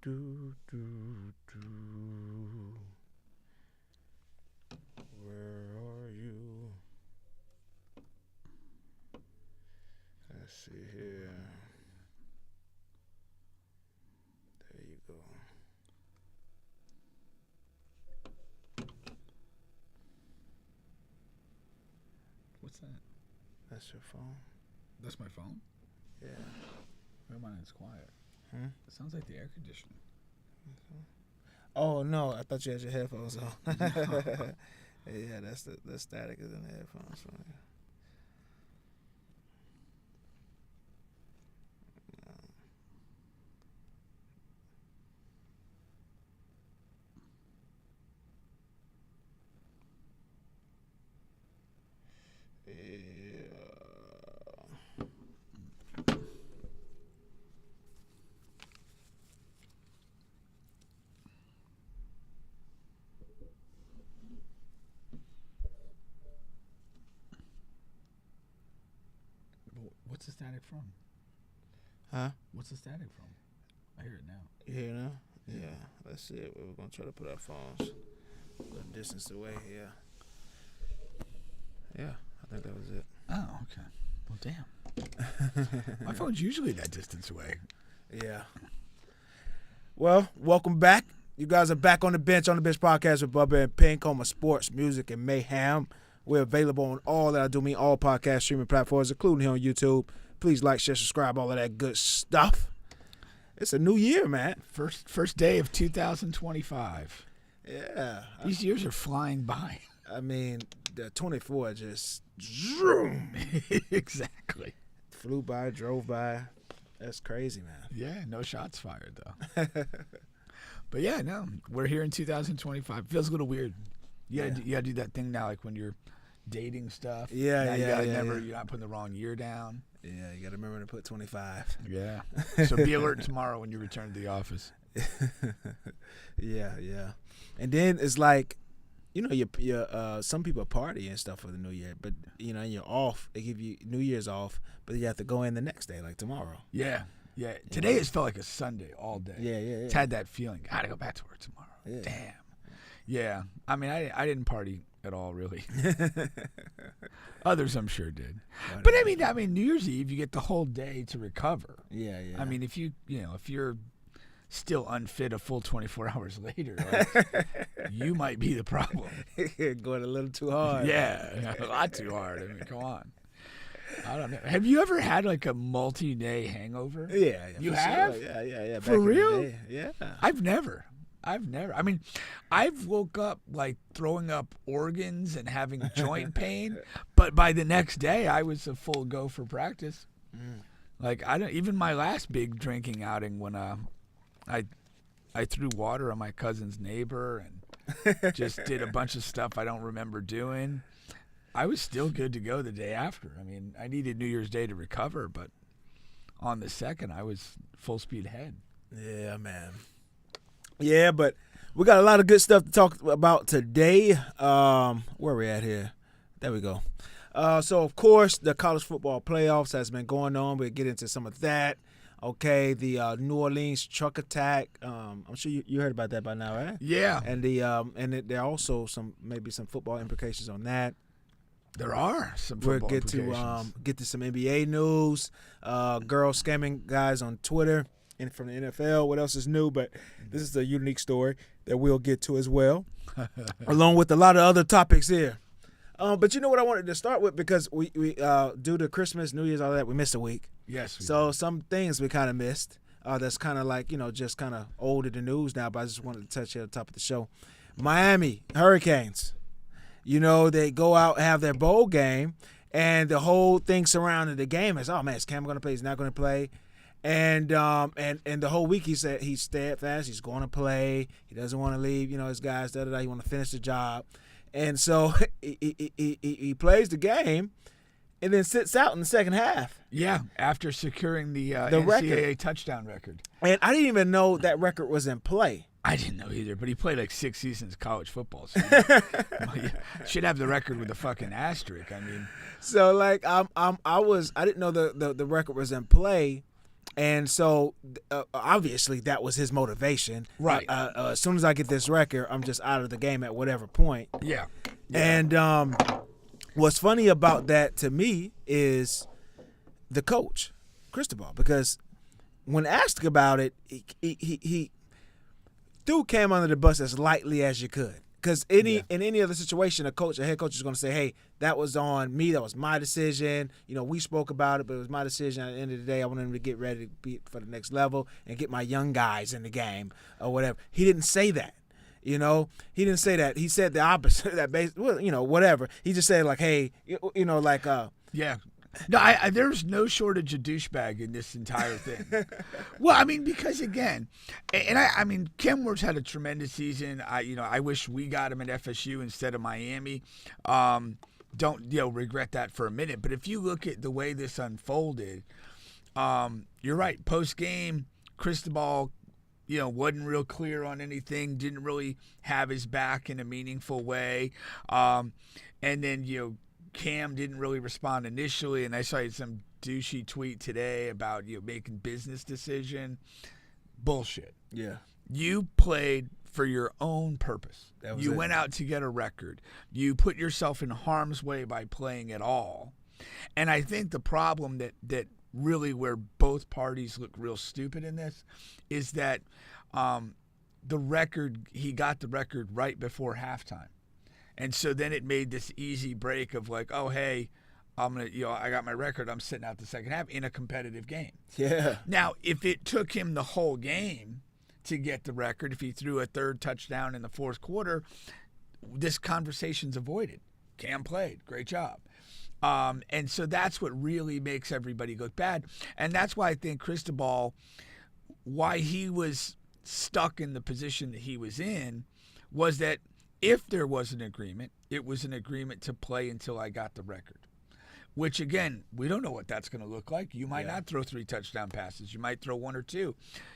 do, do, do. Where are you? Let's see here. There you go. What's that? That's your phone? That's my phone? Yeah. Mine is quiet. It sounds like the air conditioning. Oh, no. I thought you had your headphones on. Yeah, that's the static is in the headphones. What's the static from? Huh? What's the static from? I hear it now. You hear now? Yeah. Let's see it. We're going to try to put our phones a little distance away here. Yeah, I think that was it. Oh, okay. Well, damn. My phone's usually that distance away. Yeah. Well, welcome back. You guys are back on the bench podcast with Bubba and Pink, home of sports, music, and mayhem. We're available on all that I do mean all podcast streaming platforms, including here on YouTube. Please like, share, subscribe, all of that good stuff. It's a new year, man. First day of 2025. Yeah. These years are flying by. I mean, the 24 just Exactly. flew by, drove by. That's crazy, man. Yeah, no shots fired, though. But yeah, no, we're here in 2025. Feels a little weird. You gotta do that thing now, like when you're dating stuff. Yeah, now yeah. You're not putting the wrong year down. Yeah, you got to remember to put 25. Yeah. So be alert tomorrow when you return to the office. Yeah. And then it's like, you know, your some people party and stuff for the new year, but you know, you're off. They give you New Year's off, but you have to go in the next day, like tomorrow. Yeah. Today has felt like a Sunday all day. Yeah. It's had that feeling. Gotta go back to work tomorrow. Yeah. Damn. Yeah. I mean, I didn't party at all, really. Others, I'm sure, did. But I mean, New Year's Eve, you get the whole day to recover. Yeah. I mean, if you're still unfit a full 24 hours later, like, you might be the problem. Going a little too hard. Yeah, a lot too hard. I mean, come on. I don't know. Have you ever had like a multi-day hangover? Yeah. You have? Sure. Yeah. For real? Yeah. I've never. I mean, I've woke up like throwing up organs and having joint pain, but by the next day I was a full go for practice. Like even my last big drinking outing when I threw water on my cousin's neighbor and just did a bunch of stuff I don't remember doing. I was still good to go the day after. I mean, I needed New Year's Day to recover, but on the second I was full speed ahead. Yeah, man. Yeah, but we got a lot of good stuff to talk about today. Where are we at here? There we go. So, of course, the college football playoffs has been going on. We'll get into some of that. Okay, the New Orleans truck attack. I'm sure you heard about that by now, right? Yeah. And there are also some football implications on that. There are some football implications. We'll get to some NBA news. Girls scamming guys on Twitter. And from the NFL, what else is new? But this is a unique story that we'll get to as well, along with a lot of other topics here. But you know what I wanted to start with, because we due to Christmas, New Year's, all that, we missed a week. Yes. So some things we kind of missed. That's kind of like, just kind of old in the news now, but I just wanted to touch here at the top of the show. Miami Hurricanes. They go out and have their bowl game, and the whole thing surrounding the game is, oh man, is Cam going to play? He's not going to play. And the whole week he said he's steadfast. He's going to play. He doesn't want to leave. His guys. He want to finish the job. And so he plays the game, and then sits out in the second half. Yeah, after securing the NCAA record. touchdown record. And I didn't even know that record was in play. I didn't know either, but he played like 6 seasons of college football. So you should have the record with a fucking asterisk. I mean, so like I didn't know the record was in play. And so, obviously, that was his motivation. Right. As soon as I get this record, I'm just out of the game at whatever point. Yeah. And what's funny about that to me is the coach, Cristobal, because when asked about it, he threw Cam under the bus as lightly as you could. Because in any other situation, a head coach is going to say, hey, that was on me. That was my decision. We spoke about it, but it was my decision. At the end of the day, I wanted him to get ready to be for the next level and get my young guys in the game or whatever. He didn't say that. He didn't say that. He said the opposite. Whatever. He just said, like, hey, Yeah. No, there's no shortage of douchebag in this entire thing. Well, I mean, because again, and Ken Moore's had a tremendous season. I wish we got him at FSU instead of Miami. Don't regret that for a minute. But if you look at the way this unfolded, you're right. Post game, Cristobal, wasn't real clear on anything. Didn't really have his back in a meaningful way. And then Cam didn't really respond initially, and I saw some douchey tweet today about making business decision. Bullshit. Yeah. You played for your own purpose. You went out to get a record. You put yourself in harm's way by playing at all. And I think the problem that really where both parties look real stupid in this is that he got the record right before halftime. And so then it made this easy break of like, oh, hey, I got my record. I'm sitting out the second half in a competitive game. Yeah. Now, if it took him the whole game to get the record, if he threw a third touchdown in the fourth quarter, this conversation's avoided. Cam played. Great job. And so that's what really makes everybody look bad. And that's why I think Cristobal, why he was stuck in the position that he was in, was that if there was an agreement, it was an agreement to play until I got the record, which, again, we don't know what that's going to look like. You might not throw 3 touchdown passes. You might throw 1 or 2.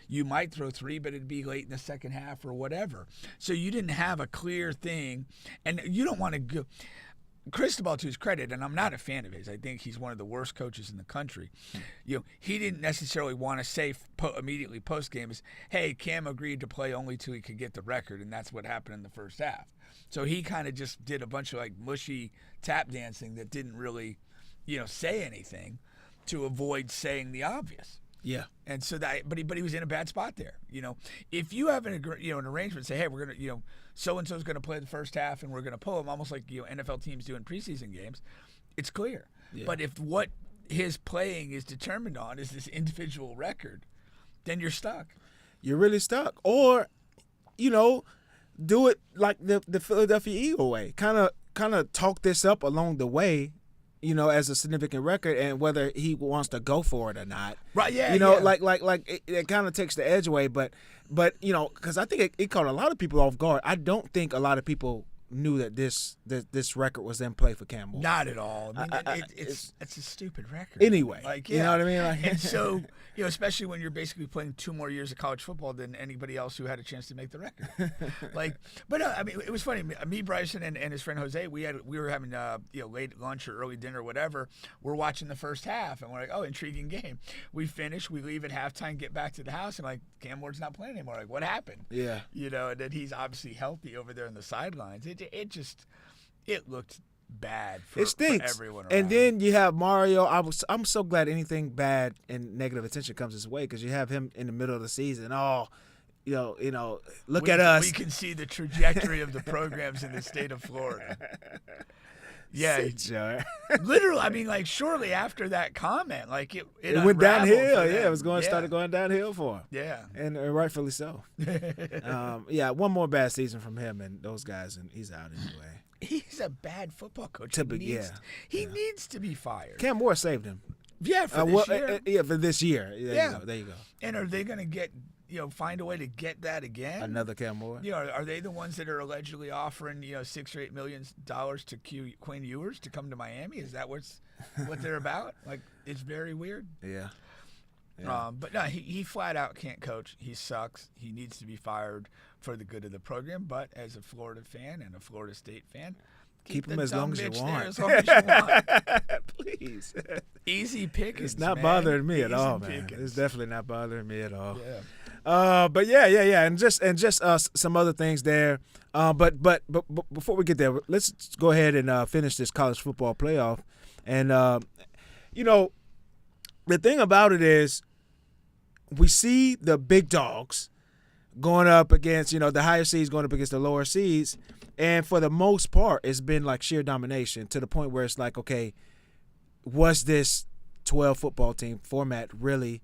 You might throw 3, but it'd be late in the second half or whatever. So you didn't have a clear thing, and you don't want to go. Cristobal, to his credit, and I'm not a fan of his, I think he's one of the worst coaches in the country. He didn't necessarily want to say immediately post-game is, hey, Cam agreed to play only till he could get the record, and that's what happened in the first half. So he kind of just did a bunch of mushy tap dancing that didn't really, say anything to avoid saying the obvious. Yeah. And so but he was in a bad spot there. If you have an arrangement, say, hey, we're gonna, so and so's gonna play the first half, and we're gonna pull him, almost like NFL teams do in preseason games. It's clear. Yeah. But if what his playing is determined on is this individual record, then you're stuck. You're really stuck. Or, do it like the Philadelphia Eagle way. Kind of talk this up along the way. As a significant record, and whether he wants to go for it or not. Right, yeah. Like it kind of takes the edge away, but because I think it caught a lot of people off guard. I don't think a lot of people knew that this record was in play for Campbell. Not at all. I mean, it's a stupid record. Anyway, you know what I mean? And so, especially when you're basically playing 2 more years of college football than anybody else who had a chance to make the record. But no, I mean, it was funny. Me, Bryce, and his friend Jose, we were having late lunch or early dinner or whatever. We're watching the first half, and we're like, oh, intriguing game. We finish, we leave at halftime, get back to the house, and Cam Ward's not playing anymore. What happened? Yeah. And then he's obviously healthy over there on the sidelines. It looked bad for everyone around. And then you have Mario. I'm so glad anything bad and negative attention comes his way, because you have him in the middle of the season. Oh, look at us. We can see the trajectory of the programs in the state of Florida. Yeah, literally. I mean, shortly after that comment, it went downhill. Yeah, it was started going downhill for him. Yeah, and rightfully so. One more bad season from him and those guys, and he's out anyway. He's a bad football coach. He needs to be fired. Cam Moore saved him. Yeah, for this year. For this year. There you go. And are they going to get? Find a way to get that again? Another Cam Moore? Are they the ones that are allegedly offering, $6 or $8 million to Quinn Ewers to come to Miami? Is that what they're about? It's very weird. Yeah. But no, he flat out can't coach. He sucks. He needs to be fired for the good of the program. But as a Florida fan and a Florida State fan, keep him as long as you want. As long as you want. Please. Easy pickings. It's not man. bothering me at Easy all, man. pickings. It's definitely not bothering me at all. Yeah. But yeah, and just some other things there. But before we get there, let's go ahead and finish this college football playoff. And the thing about it is, we see the big dogs going up against the higher seeds going up against the lower seeds, and for the most part, it's been like sheer domination to the point where it's like, okay, was this 12 football team format really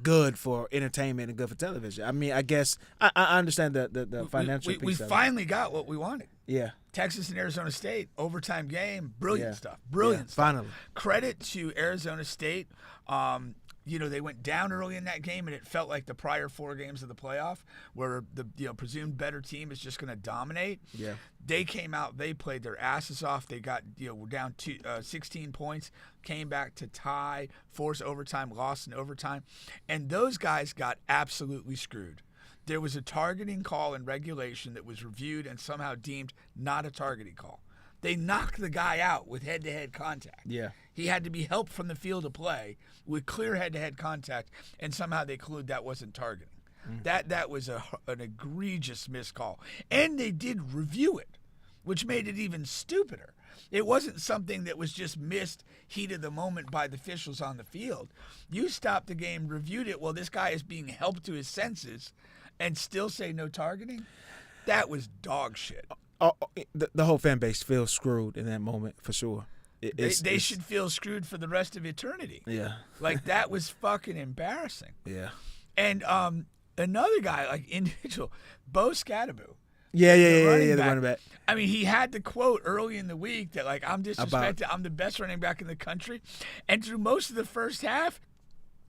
good for entertainment and good for television? I mean, I guess I understand the financial piece. We of it. finally got what we wanted. Yeah. Texas and Arizona State, overtime game, brilliant stuff. Yeah, Stuff. finally. Credit to Arizona State. They went down early in that game, and it felt like the prior 4 games of the playoff, where the presumed better team is just going to dominate. Yeah. They came out, they played their asses off. They got were down 16 points, came back to tie, force overtime, lost in overtime, and those guys got absolutely screwed. There was a targeting call in regulation that was reviewed and somehow deemed not a targeting call. They knocked the guy out with head-to-head contact. Yeah. He had to be helped from the field of play with clear head-to-head contact, and somehow they concluded that wasn't targeting. That was an egregious miscall. And they did review it, which made it even stupider. It wasn't something that was just missed heat of the moment by the officials on the field. You stopped the game, reviewed it, well, this guy is being helped to his senses, and still say no targeting? That was dog shit. The whole fan base feels screwed in that moment for sure. They should feel screwed for the rest of eternity. Yeah. Like, that was fucking embarrassing. Yeah. And another guy, like individual, Bo Scadaboo. Yeah, the running back. I mean, he had the quote early in the week that, like, I'm disrespected. I'm the best running back in the country. And through most of the first half,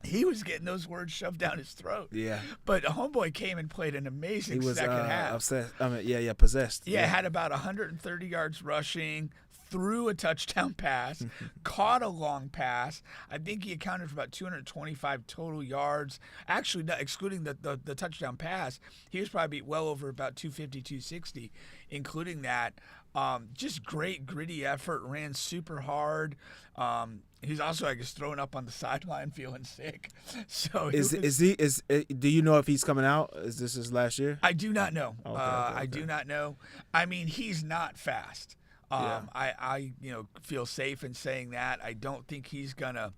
he was getting those words shoved down his throat. Yeah. But homeboy came and played an amazing second half. Obsessed. I mean, possessed. Yeah, had about 130 yards rushing, threw a touchdown pass, caught a long pass. I think he accounted for about 225 total yards. Actually, excluding the touchdown pass, he was probably well over about 250, 260, including that. Just great, gritty effort, ran super hard. He's also, I guess, throwing up on the sideline, feeling sick. So do you know if he's coming out? Is this his last year? I do not know. Okay. I do not know. I mean, he's not fast. I feel safe in saying that. I don't think he's gonna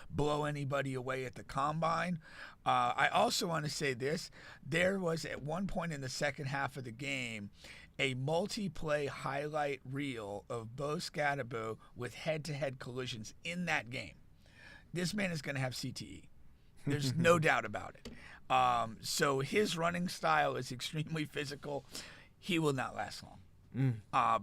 blow anybody away at the combine. I also want to say this: there was at one point in the second half of the game a multi-play highlight reel of Bo Scadaboo with head-to-head collisions in that game. This man is going to have CTE. There's no doubt about it. So his running style is extremely physical. He will not last long.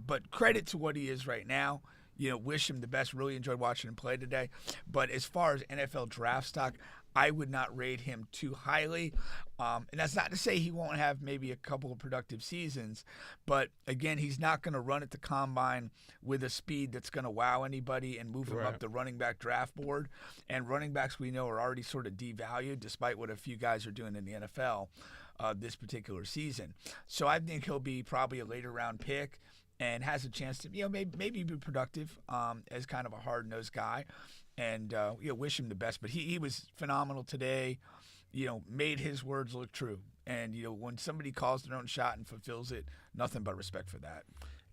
But credit to what he is right now. Wish him the best. Really enjoyed watching him play today. But as far as NFL draft stock, I would not rate him too highly. And that's not to say he won't have maybe a couple of productive seasons. But, again, he's not going to run at the combine with a speed that's going to wow anybody and move him up the running back draft board. And running backs we know are already sort of devalued, despite what a few guys are doing in the NFL this particular season. So I think he'll be probably a later round pick and has a chance to maybe be productive as kind of a hard-nosed guy. And wish him the best. But he was phenomenal today, made his words look true. And, when somebody calls their own shot and fulfills it, nothing but respect for that.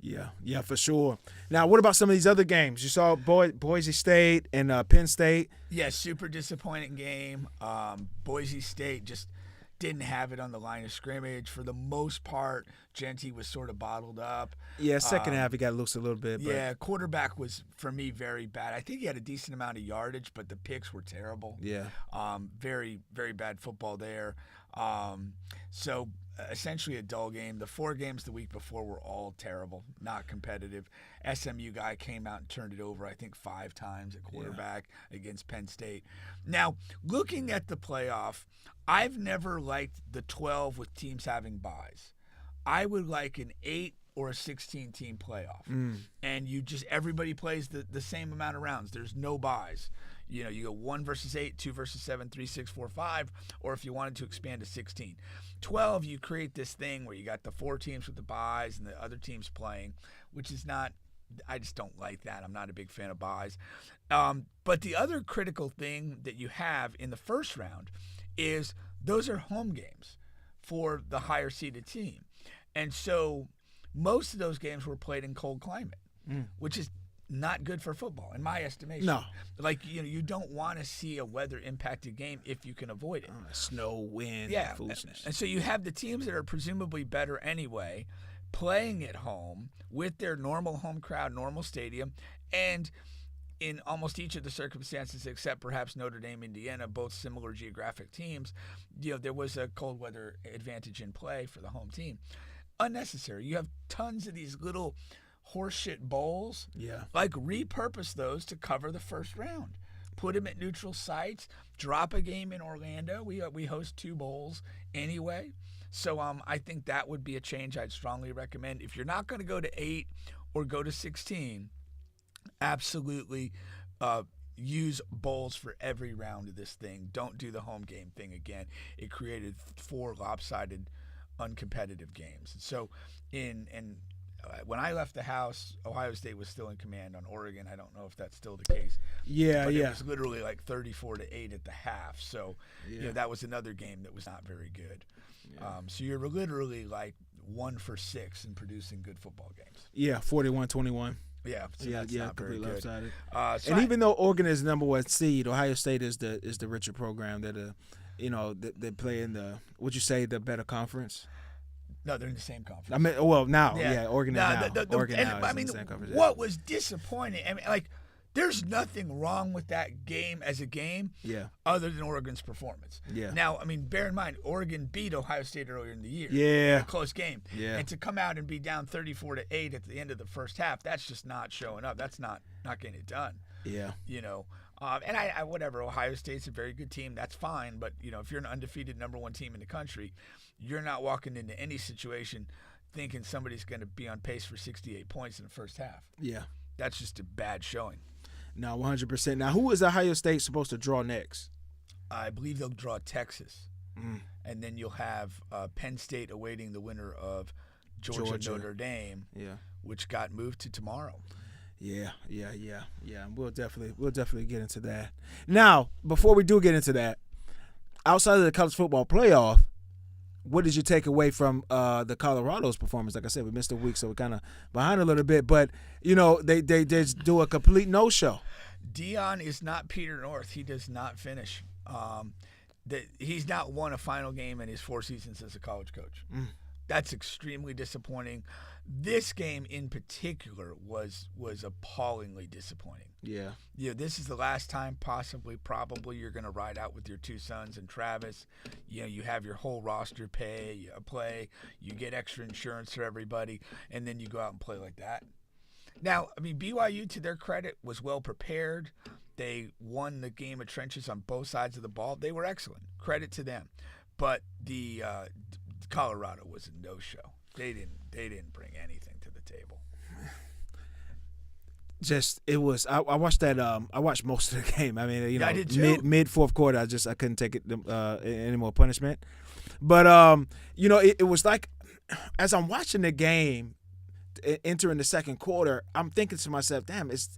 Yeah, for sure. Now, what about some of these other games? You saw Boise State and Penn State. Yeah, super disappointing game. Boise State just didn't have it on the line of scrimmage. For the most part, Genty was sort of bottled up. Yeah, second half he got loose a little bit. But. Yeah, quarterback was, for me, very bad. I think he had a decent amount of yardage, but the picks were terrible. Yeah. Very, very bad football there. So essentially a dull game. The 4 games the week before were all terrible, not competitive. SMU guy came out and turned it over, I think, 5 times at quarterback against Penn State. Now, looking at the playoff, I've never liked the 12 with teams having byes. I would like an 8 or a 16-team playoff. And everybody plays the same amount of rounds. There's no byes. You go 1 versus 8, 2 versus 7, 3, 6, 4, 5, or if you wanted to expand to 16. 12, you create this thing where you got the 4 teams with the byes and the other teams playing, which is not I just don't like that. I'm not a big fan of buys. But the other critical thing that you have in the first round is those are home games for the higher seeded team. And so most of those games were played in cold climate, which is not good for football, in my estimation. No. Like, you don't want to see a weather-impacted game if you can avoid it. Snow, wind, Yeah. foolishness. And so you have the teams that are presumably better anyway playing at home with their normal home crowd, normal stadium, and in almost each of the circumstances except perhaps Notre Dame, Indiana, both similar geographic teams, there was a cold weather advantage in play for the home team. Unnecessary. You have tons of these little horseshit bowls. Yeah. Like, repurpose those to cover the first round. Put them at neutral sites. Drop a game in Orlando. We host 2 bowls anyway. So I think that would be a change I'd strongly recommend. If you're not going to go to 8 or go to 16, absolutely use bowls for every round of this thing. Don't do the home game thing again. It created 4 lopsided, uncompetitive games. So when I left the house, Ohio State was still in command on Oregon. I don't know if that's still the case. Yeah, but yeah. It was literally like 34-8 at the half. So that was another game that was not very good. Yeah. So you're literally like 1 for 6 in producing good football games. Yeah, 41-21. Yeah, so that's not very completely good. lopsided. Even though Oregon is the number 1 seed, Ohio State is the richer program. That they play in the, would you say, the better conference? No, they're in the same conference. I mean, well, now, Oregon is now. Oregon now is I in mean, the same conference. what was disappointing? I mean, like, there's nothing wrong with that game as a game, other than Oregon's performance. Yeah. Now, I mean, bear in mind, Oregon beat Ohio State earlier in the year. Yeah. A close game. Yeah. And to come out and be down 34-8 at the end of the first half, that's just not showing up. That's not getting it done. Yeah. And I whatever, Ohio State's a very good team. That's fine. But, if you're an undefeated number 1 team in the country, you're not walking into any situation thinking somebody's going to be on pace for 68 points in the first half. Yeah. That's just a bad showing. No, 100%. Now, who is Ohio State supposed to draw next? I believe they'll draw Texas. And then you'll have Penn State awaiting the winner of Georgia. Notre Dame, which got moved to tomorrow. Yeah. We'll definitely get into that. Now, before we do get into that, outside of the college football playoff, what did you take away from the Colorado's performance? Like I said, we missed a week, so we're kind of behind a little bit. But, they just do a complete no-show. Deion is not Peter North. He does not finish. He's not won a final game in his 4 seasons as a college coach. That's extremely disappointing. This game in particular was appallingly disappointing. Yeah. This is the last time probably you're going to ride out with your 2 sons and Travis. You have your whole roster play, you get extra insurance for everybody, and then you go out and play like that. Now, I mean, BYU, to their credit, was well prepared. They won the game of trenches on both sides of the ball. They were excellent. Credit to them. But the Colorado was a no-show. They didn't bring anything to the table. I watched that. I watched most of the game. I mean, I did too. Mid fourth quarter, I couldn't take it any more punishment. But it was like, as I'm watching the game, entering the second quarter, I'm thinking to myself, damn, is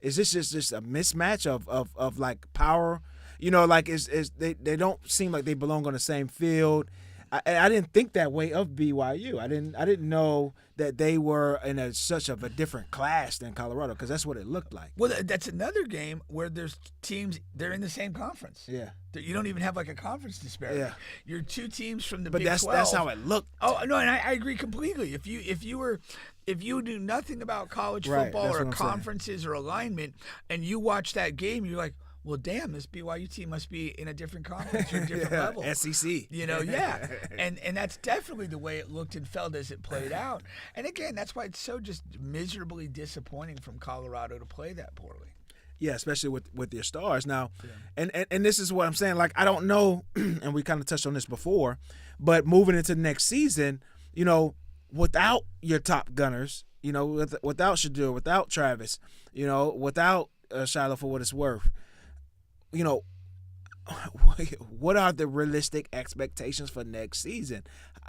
this just a mismatch of like power? They don't seem like they belong on the same field. I didn't think that way of BYU. I didn't know that they were in such of a different class than Colorado, because that's what it looked like. Well, that's another game where there's teams, they're in the same conference. Yeah. You don't even have like a conference disparity. Yeah. You're 2 teams from the But Big 12. that's how it looked. Oh no, and I agree completely. If you knew nothing about college football or conferences or alignment, and you watch that game, you're like, well, damn, this BYU team must be in a different conference or a different level. SEC. And that's definitely the way it looked and felt as it played out. And again, that's why it's so just miserably disappointing from Colorado to play that poorly. Yeah, especially with your stars now. Yeah. And this is what I'm saying. Like, I don't know, and we kind of touched on this before, but moving into the next season, without your top gunners, without Shadur, without Travis, without Shiloh for what it's worth, what are the realistic expectations for next season?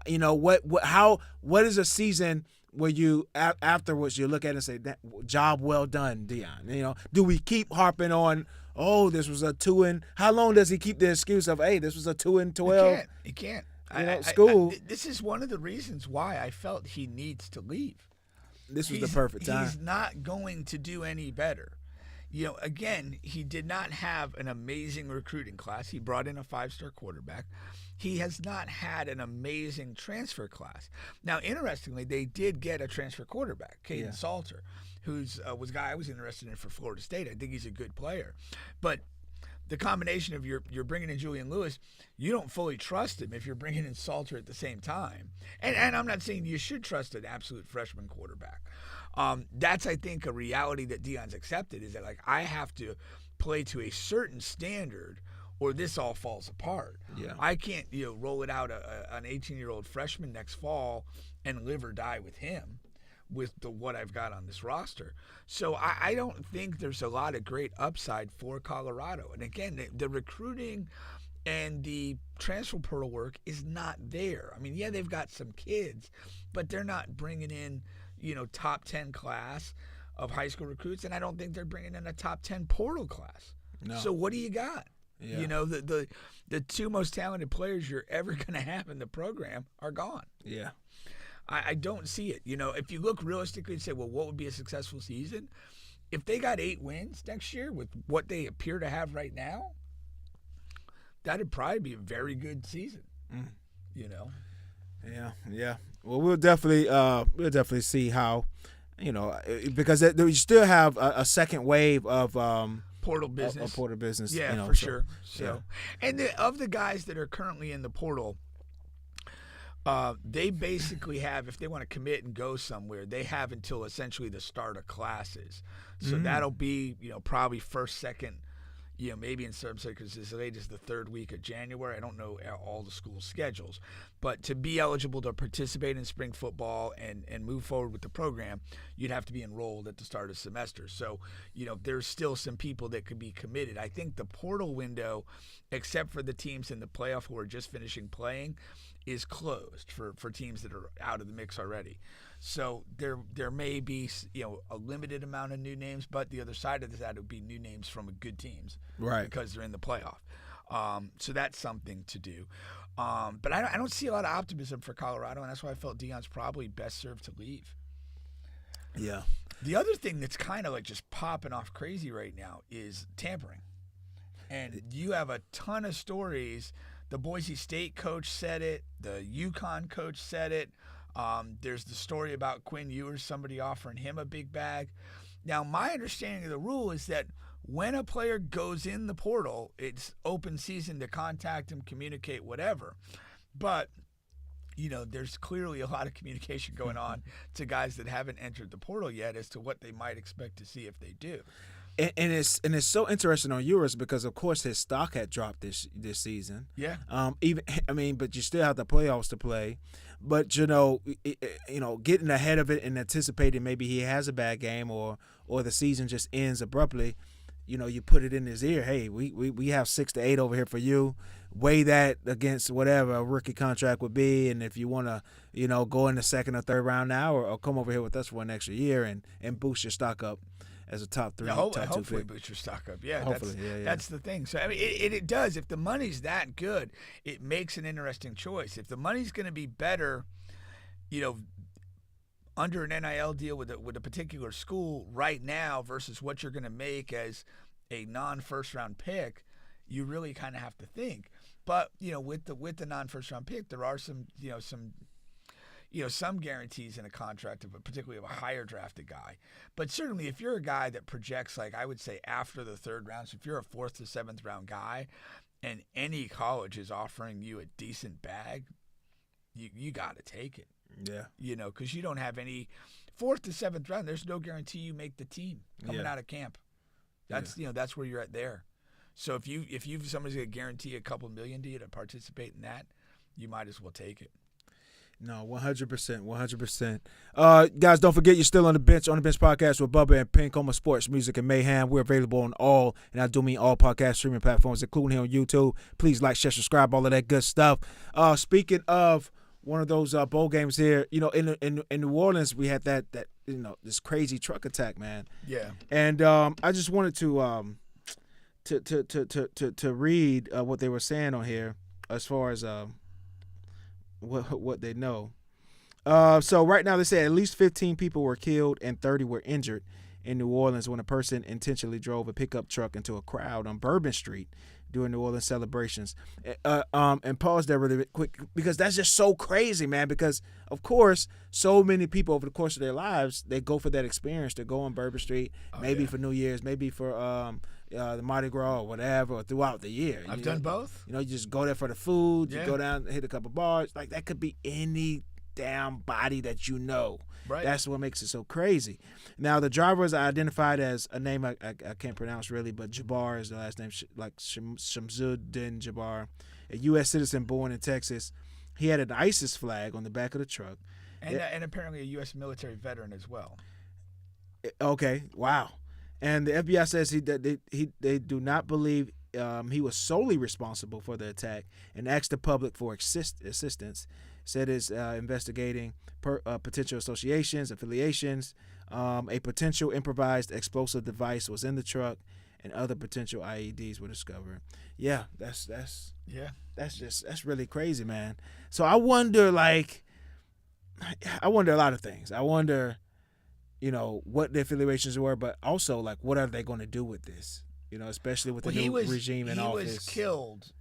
What is a season where you afterwards you look at it and say, job well done, Deion? Do we keep harping on, oh, this was a 2 how long does he keep the excuse of, hey, this was a 2-12? He can't. This is one of the reasons why I felt he needs to leave. This was the perfect time. He's not going to do any better. Again, he did not have an amazing recruiting class. He brought in a 5-star quarterback. He has not had an amazing transfer class. Now, interestingly, they did get a transfer quarterback, Caden Salter, who's was a guy I was interested in for Florida State. I think he's a good player. But the combination of you're bringing in Julian Lewis, you don't fully trust him if you're bringing in Salter at the same time. And I'm not saying you should trust an absolute freshman quarterback. That's, I think, a reality that Deion's accepted, is that, like, I have to play to a certain standard or this all falls apart. Yeah. I can't, roll it out an 18-year-old freshman next fall and live or die with him with what I've got on this roster. So I don't think there's a lot of great upside for Colorado. And again, the recruiting and the transfer portal work is not there. I mean, yeah, they've got some kids, but they're not bringing in, top 10 class of high school recruits, and I don't think they're bringing in a top 10 portal class. No. So what do you got? Yeah. The two most talented players you're ever going to have in the program are gone. Yeah. I don't see it. If you look realistically and say, well, what would be a successful season? If they got 8 wins next year with what they appear to have right now, that'd probably be a very good season. Yeah. Well, we'll definitely see how, because we still have a second wave of portal business. Portal business. Yeah, for sure. So, and of the guys that are currently in the portal, they basically have, if they want to commit and go somewhere, they have until essentially the start of classes. So that'll be, probably first, second, maybe in some circles as late as the 3rd week of January. I don't know all the school schedules. But to be eligible to participate in spring football and move forward with the program, you'd have to be enrolled at the start of semester. So, there's still some people that could be committed. I think the portal window, except for the teams in the playoff who are just finishing playing, is closed for teams that are out of the mix already. So there may be, a limited amount of new names, but the other side of that would be new names from good teams, right? Because they're in the playoff. So that's something to do. But I don't see a lot of optimism for Colorado, and that's why I felt Deion's probably best served to leave. Yeah. The other thing that's kind of like just popping off crazy right now is tampering, and you have a ton of stories. The Boise State coach said it. The UConn coach said it. There's the story about Quinn Ewers, somebody offering him a big bag. Now, my understanding of the rule is that when a player goes in the portal, it's open season to contact him, communicate, whatever. But, there's clearly a lot of communication going on to guys that haven't entered the portal yet as to what they might expect to see if they do. And it's so interesting on Ewers because, of course, his stock had dropped this season. Yeah. But you still have the playoffs to play. But getting ahead of it and anticipating maybe he has a bad game or the season just ends abruptly. You put it in his ear. Hey, we have 6 to 8 over here for you. Weigh that against whatever a rookie contract would be, and if you want to, go in the 2nd or 3rd round now, or come over here with us for an extra year and boost your stock up as a top 3, top 2 hopefully pick. Boost your stock up. Yeah, hopefully, that's the thing. So it does. If the money's that good, it makes an interesting choice. If the money's going to be better, under an NIL deal with a particular school right now versus what you're going to make as a non-first round pick, you really kind of have to think. But with the non-first round pick, there are some guarantees in a contract particularly of a higher drafted guy. But certainly if you're a guy that projects, like I would say after the 3rd round, so if you're a 4th to 7th round guy and any college is offering you a decent bag, you got to take it. Yeah. Because you don't have any 4th to 7th round. There's no guarantee you make the team coming out of camp. That's that's where you're at there. So if somebody's going to guarantee a couple million to you to participate in that, you might as well take it. No, 100%, 100%. Guys, don't forget you're still on the bench podcast with Bubba and Pink, home of sports, music, and mayhem. We're available on all, and I do mean all podcast streaming platforms, including here on YouTube. Please like, share, subscribe, all of that good stuff. Speaking of one of those bowl games here, in New Orleans, we had that this crazy truck attack, man. Yeah. And I just wanted to read what they were saying on here as far as what they know. So right now they say at least 15 people were killed and 30 were injured in New Orleans when a person intentionally drove a pickup truck into a crowd on Bourbon Street during New Orleans celebrations. And pause there really quick because that's just so crazy, man, because of course so many people over the course of their lives, they go for that experience to go on Bourbon Street, maybe for New Year's, maybe for the Mardi Gras or whatever, or throughout the year. I've done both. You just go there for the food, you go down, hit a couple bars. Like, that could be any damn body that you know. Right. That's what makes it so crazy. Now, the driver is identified as a name I can't pronounce really, but Jabbar is the last name, like Shamsuddin Jabbar, a U.S. citizen born in Texas. He had an ISIS flag on the back of the truck. And apparently a U.S. military veteran as well. Okay, wow. And the FBI says they do not believe he was solely responsible for the attack and asked the public for assistance. Said it's investigating potential associations, affiliations. A potential improvised explosive device was in the truck, and other potential IEDs were discovered. Yeah, that's really crazy, man. So I wonder a lot of things. I wonder, what the affiliations were, but also, what are they going to do with this? Especially with the new regime in office. He was killed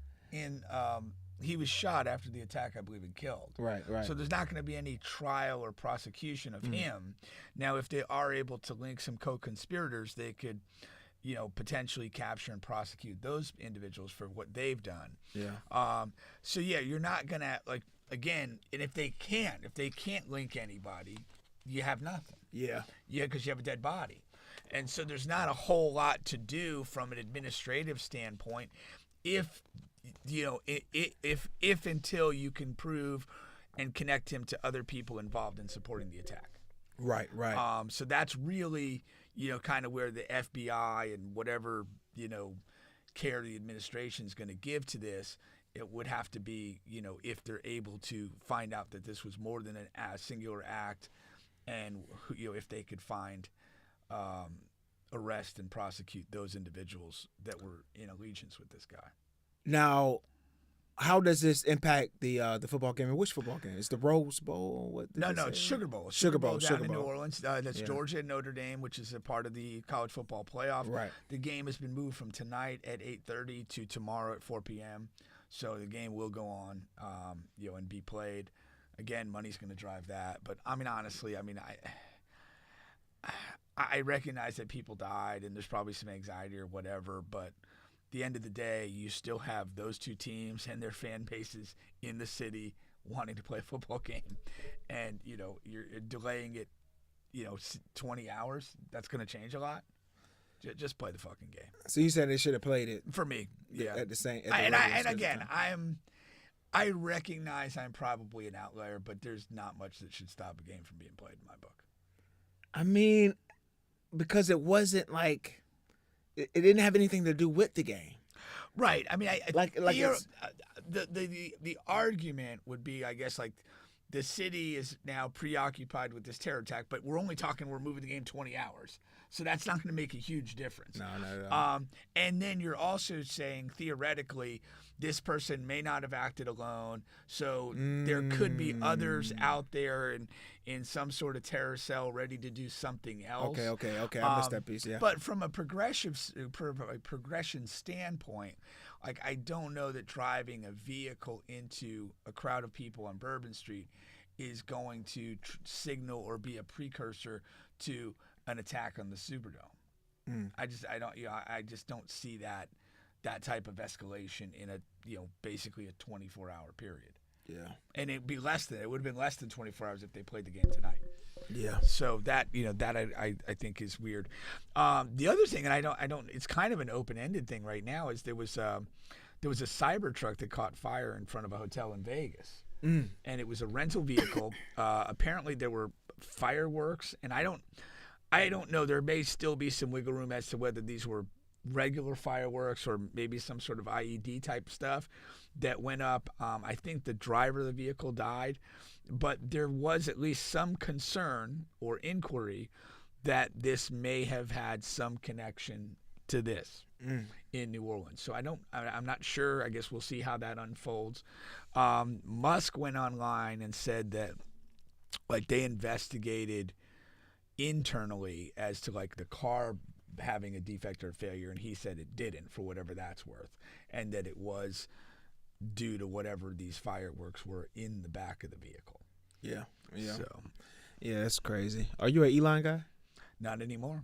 he was shot after the attack, I believe, and killed. Right. So there's not going to be any trial or prosecution of him. Now, if they are able to link some co-conspirators, they could, potentially capture and prosecute those individuals for what they've done. Yeah. So yeah, you're not going to again, and if they can't link anybody, you have nothing. Yeah. Yeah, because you have a dead body. And so there's not a whole lot to do from an administrative standpoint if until you can prove and connect him to other people involved in supporting the attack. Right. So that's really, kind of where the FBI and whatever, care the administration is going to give to this. It would have to be, if they're able to find out that this was more than a singular act, and if they could find, arrest and prosecute those individuals that were in allegiance with this guy. Now, how does this impact the football game? And which football game? Is the Rose Bowl? No, it's Sugar Bowl. Sugar Bowl down in New Orleans. That's Georgia and Notre Dame, which is a part of the college football playoff. Right. The game has been moved from tonight at 8:30 to tomorrow at 4 p.m. So the game will go on, and be played. Again, money's going to drive that. But honestly, I recognize that people died and there's probably some anxiety or whatever, but at the end of the day, you still have those two teams and their fan bases in the city wanting to play a football game. And, you're delaying it, 20 hours. That's going to change a lot. Just play the fucking game. So you said they should have played it for me. Yeah. At the same. I recognize I'm probably an outlier, but there's not much that should stop a game from being played in my book. Because it wasn't it didn't have anything to do with the game. Right. The argument would be, I guess, the city is now preoccupied with this terror attack, but we're moving the game 20 hours. So that's not going to make a huge difference. No. And then you're also saying, theoretically, this person may not have acted alone. So there could be others out there in some sort of terror cell ready to do something else. Okay. I missed that piece, yeah. But from a progression standpoint, I don't know that driving a vehicle into a crowd of people on Bourbon Street is going to signal or be a precursor to an attack on the Superdome. I just don't see that type of escalation in basically a 24-hour period. Yeah. And it would have been less than 24 hours if they played the game tonight. Yeah. So that I think is weird. The other thing, and I don't it's kind of an open-ended thing right now, is there was a Cybertruck that caught fire in front of a hotel in Vegas. and it was a rental vehicle. Apparently, there were fireworks, and I don't know. There may still be some wiggle room as to whether these were regular fireworks or maybe some sort of IED type stuff that went up. I think the driver of the vehicle died, but there was at least some concern or inquiry that this may have had some connection to this in New Orleans. So I'm not sure. I guess we'll see how that unfolds. Musk went online and said that like they investigated internally as to like the car having a defect or failure, and he said it didn't, for whatever that's worth, and that it was due to whatever these fireworks were in the back of the vehicle. Yeah. So, yeah, that's crazy. Are you an Elon guy? not anymore.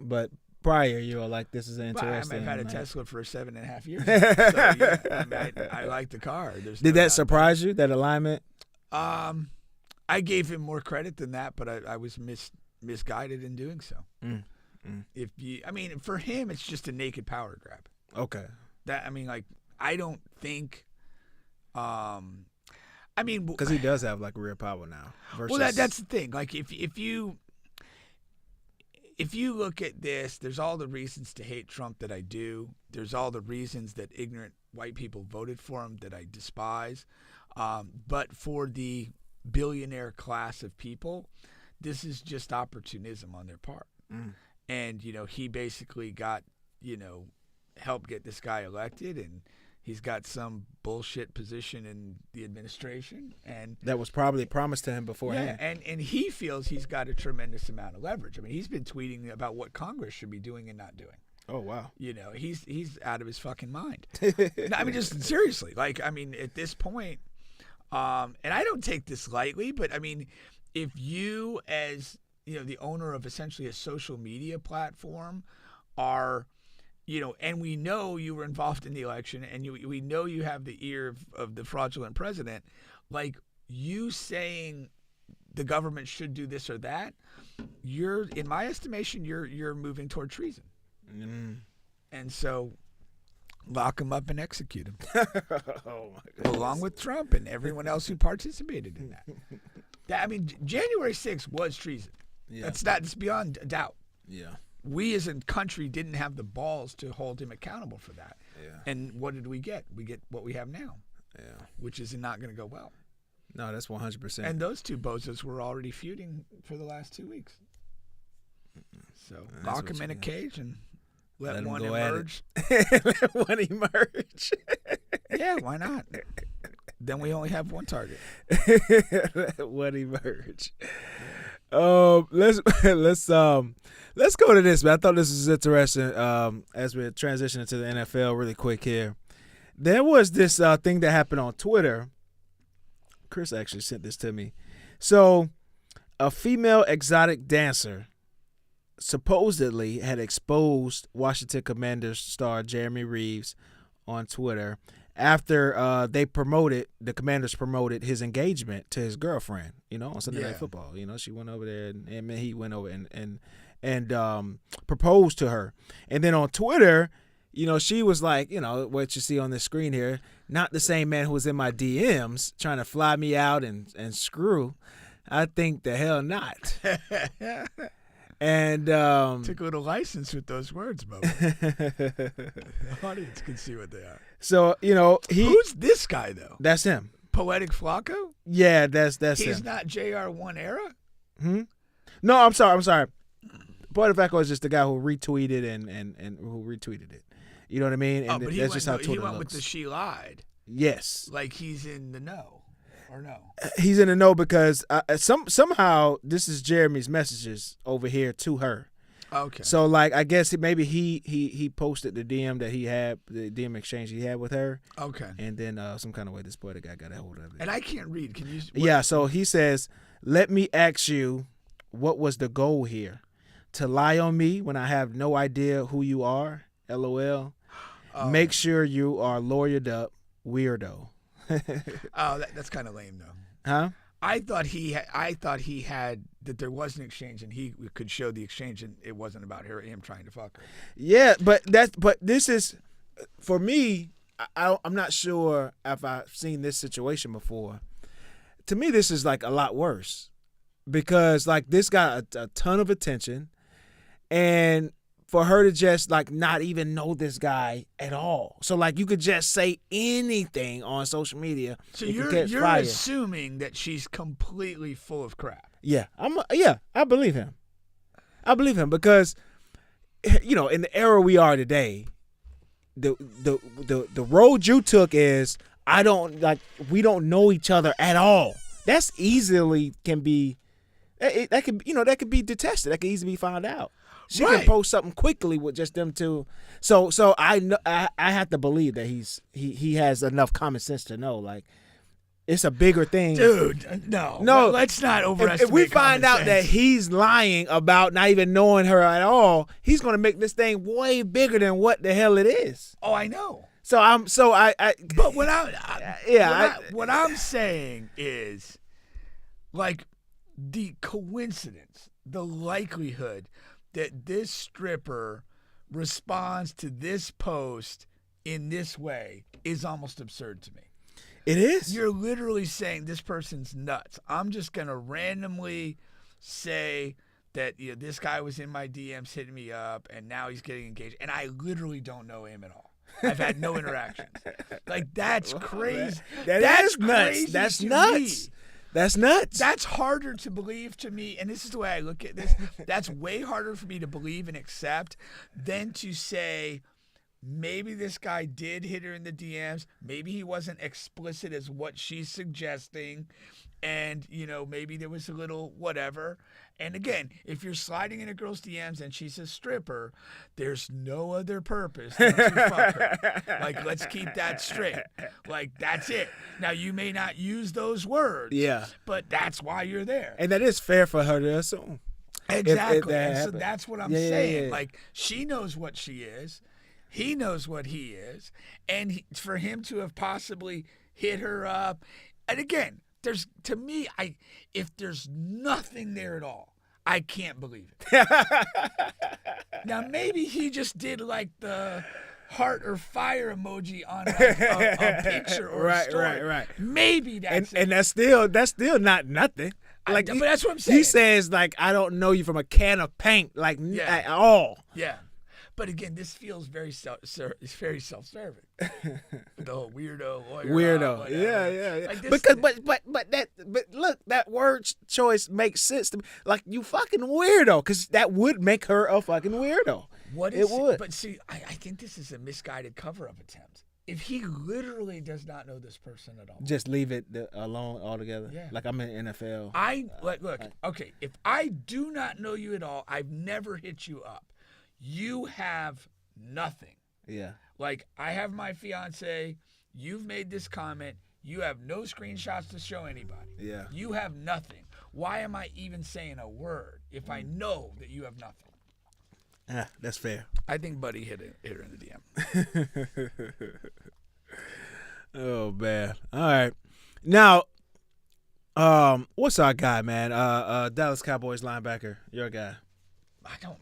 But prior, you were like, this is interesting. I've had a Tesla for 7.5 years. So, yeah, I like the car. Did that surprise you, that alignment? I gave him more credit than that, but I was misguided in doing so. For him, it's just a naked power grab. Okay. I don't think. Because he does have like real power now. Well, that's the thing. Like if you look at this, there's all the reasons to hate Trump that I do. There's all the reasons that ignorant white people voted for him that I despise. But for the billionaire class of people, this is just opportunism on their part. And, he basically got, helped get this guy elected, and he's got some bullshit position in the administration. And that was probably promised to him beforehand. Yeah, and he feels he's got a tremendous amount of leverage. I mean, he's been tweeting about what Congress should be doing and not doing. Oh, wow. He's out of his fucking mind. Just seriously. At this point, and I don't take this lightly, but if you as the owner of essentially a social media platform are, and we know you were involved in the election, and we know you have the ear of the fraudulent president, like you saying the government should do this or that, in my estimation, you're moving toward treason. And so lock him up and execute him. Oh my goodness. Along with Trump and everyone else who participated in that. January 6th was treason. Yeah. That's beyond a doubt. Yeah. We as a country didn't have the balls to hold him accountable for that. Yeah. And what did we get? We get what we have now. Yeah. Which is not going to go well. No, that's 100%. And those two bozos were already feuding for the last 2 weeks. So lock him in a cage and let one emerge. Let one emerge. Yeah, why not? Then we only have one target. Let one emerge. Let's go to this, man. I thought this was interesting. As we're transitioning to the NFL really quick here, there was this thing that happened on Twitter. Chris actually sent this to me. So, a female exotic dancer supposedly had exposed Washington Commanders star Jeremy Reaves on Twitter after the Commanders promoted his engagement to his girlfriend, on Sunday Night Football. She went over there and he went over and proposed to her. And then on Twitter, she was like, what you see on the screen here, not the same man who was in my DMs trying to fly me out and screw. I think the hell not. And took a little license with those words, Bubba. The audience can see what they are. So who's this guy though? That's him. Poetic Flacco? Yeah, that's him. He's not JR1 era? No, I'm sorry. Poetic Flacco is just the guy who retweeted and who retweeted it. You know what I mean? And but that's just how Twitter he went looks. with the she lied. Yes. Like he's in the know. Or no? He's in the know because somehow this is Jeremy's messages over here to her. Okay. So I guess maybe he posted the DM that he had, the DM exchange he had with her. Okay. And then some kind of way this poetic guy got a hold of it. And I can't read. Can you? Yeah. So he says, "Let me ask you, what was the goal here? To lie on me when I have no idea who you are? LOL. Make sure you are lawyered up, weirdo." That's kind of lame though. Huh? I thought he had that there was an exchange and he could show the exchange and it wasn't about him trying to fuck her. Yeah, but this is for me. I'm not sure if I've seen this situation before. to me, this is like a lot worse because like this got a ton of attention, and for her to just like not even know this guy at all. So like you could just say anything on social media. So you're assuming that she's completely full of crap. Yeah, I believe him. I believe him because, you know, in the era we are today, the road you took is we don't know each other at all. That's easily can be that could be detested. That could easily be found out. She can post something quickly with just them two. So I know I have to believe that he has enough common sense to know like it's a bigger thing. Dude, no. Let's not overestimate. If we find out that he's lying about not even knowing her at all, he's gonna make this thing way bigger than what the hell it is. Oh, I know. But what I'm saying is, like, the coincidence, the likelihood that this stripper responds to this post in this way is almost absurd to me. It is. You're literally saying this person's nuts. I'm just going to randomly say that this guy was in my DMs hitting me up and now he's getting engaged. And I literally don't know him at all. I've had no interactions. Like, that's crazy. That's nuts. That's nuts. That's nuts. That's harder to believe to me, and this is the way I look at this. That's way harder for me to believe and accept than to say maybe this guy did hit her in the DMs. Maybe he wasn't explicit as what she's suggesting, and maybe there was a little whatever. And again, if you're sliding in a girl's DMs and she's a stripper, there's no other purpose than to fuck her. Like, let's keep that straight. Like, that's it. Now, you may not use those words, but that's why you're there. And that is fair for her to assume. Exactly. So that's what I'm saying. Yeah. Like, she knows what she is. He knows what he is. And for him to have possibly hit her up, and again, if there's nothing there at all, I can't believe it. Now, maybe he just did like the heart or fire emoji on like a picture or a story. Right. Maybe that's and that's still not nothing. Like, but that's what I'm saying. He says like, I don't know you from a can of paint, like at all. Yeah. But again, this feels very self-serving. The whole weirdo. Yeah. Like but look, that word choice makes sense to me. Like, you fucking weirdo, because that would make her a fucking weirdo. It would. But see, I think this is a misguided cover-up attempt. If he literally does not know this person at all, just leave it alone altogether. Yeah. Like, I'm in NFL. Okay. If I do not know you at all, I've never hit you up. You have nothing. Yeah. Like, I have my fiance. You've made this comment. You have no screenshots to show anybody. Yeah. You have nothing. Why am I even saying a word if I know that you have nothing? That's fair. I think Buddy hit her in the DM. Oh, man. All right. Now, what's our guy, man? Dallas Cowboys linebacker. Your guy.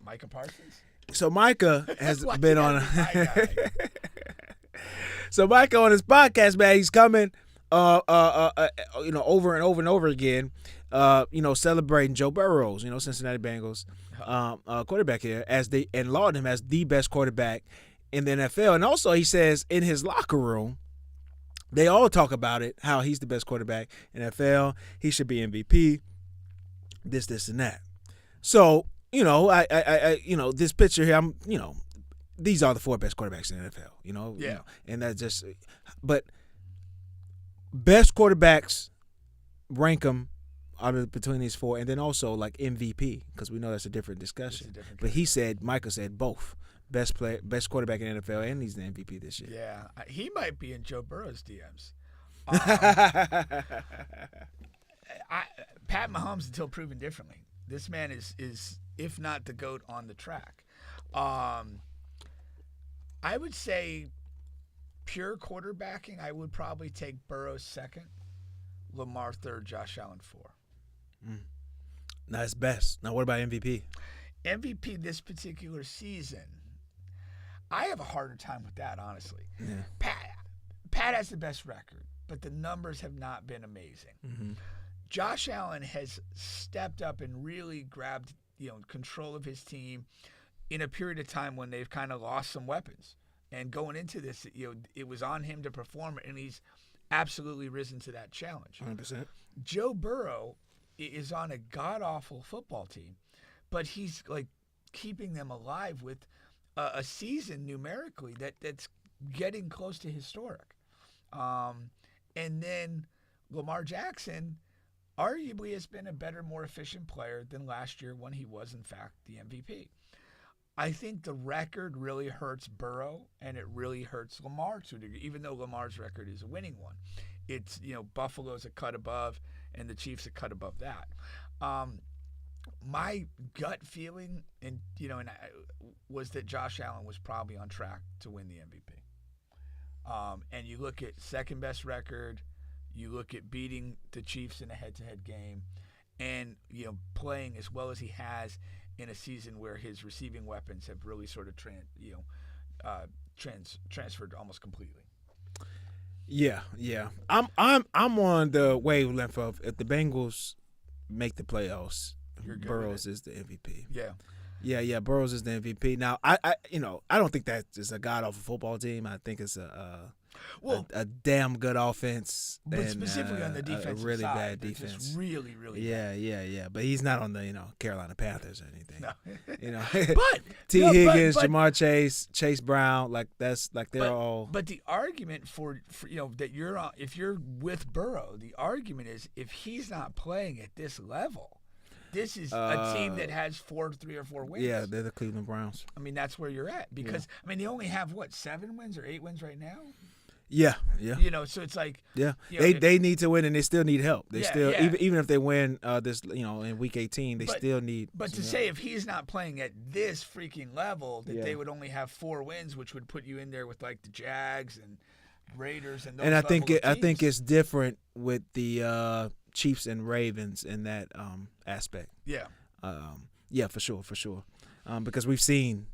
Micah Parsons. So Micah has been on. So Micah on his podcast, man, he's coming, over and over and over again, celebrating Joe Burrow's, Cincinnati Bengals, quarterback here, as they and lauded him as the best quarterback in the NFL. And also, he says in his locker room, they all talk about it, how he's the best quarterback in the NFL. He should be MVP. This, and that. So. This picture here, these are the 4 best quarterbacks in the NFL, and that's just, but best quarterbacks rank them between these 4, and then also like MVP, because we know that's a different discussion. But Micah said both best quarterback in the NFL, and he's the MVP this year. Yeah, he might be in Joe Burrow's DMs. Pat Mahomes until proven differently. This man is if not the GOAT on the track. I would say pure quarterbacking, I would probably take Burrow 2nd, Lamar 3rd, Josh Allen 4. That's best. Now, what about MVP? MVP this particular season, I have a harder time with that, honestly. Yeah. Pat Pat has the best record, but the numbers have not been amazing. Mm-hmm. Josh Allen has stepped up and really grabbed, control of his team in a period of time when they've kind of lost some weapons. And going into this, it was on him to perform, and he's absolutely risen to that challenge. 100%. Joe Burrow is on a god-awful football team, but he's like keeping them alive with a season numerically that's getting close to historic. And then Lamar Jackson arguably has been a better, more efficient player than last year when he was, in fact, the MVP. I think the record really hurts Burrow, and it really hurts Lamar to a degree, even though Lamar's record is a winning one. It's, Buffalo's a cut above, and the Chiefs a cut above that. My gut feeling, was that Josh Allen was probably on track to win the MVP. And you look at second best record, you look at beating the Chiefs in a head-to-head game, and playing as well as he has in a season where his receiving weapons have really sort of transferred almost completely. Yeah. I'm on the wavelength of if the Bengals make the playoffs, Burrows is the MVP. Yeah. Burrows is the MVP. Now, I don't think that is a god awful football team. I think it's a damn good offense, but and specifically on the defensive a really side, bad defense. Just really bad. Yeah. But he's not on the Carolina Panthers or anything. No. But Higgins, Jamar Chase Brown, like that's like they're all. But the argument for that you're on, if you're with Burrow, the argument is if he's not playing at this level. This is a team that has 3 or 4 wins. Yeah, they're the Cleveland Browns. I mean, that's where you're at because they only have 7 wins or 8 wins right now. Yeah. So it's like they need to win and they still need help. They even if they win this in week 18, they still need. But to say if he's not playing at this freaking level, that they would only have 4 wins, which would put you in there with like the Jags and Raiders and those. And I think it's different with the Chiefs and Ravens in that aspect. Yeah, for sure. Because we've seen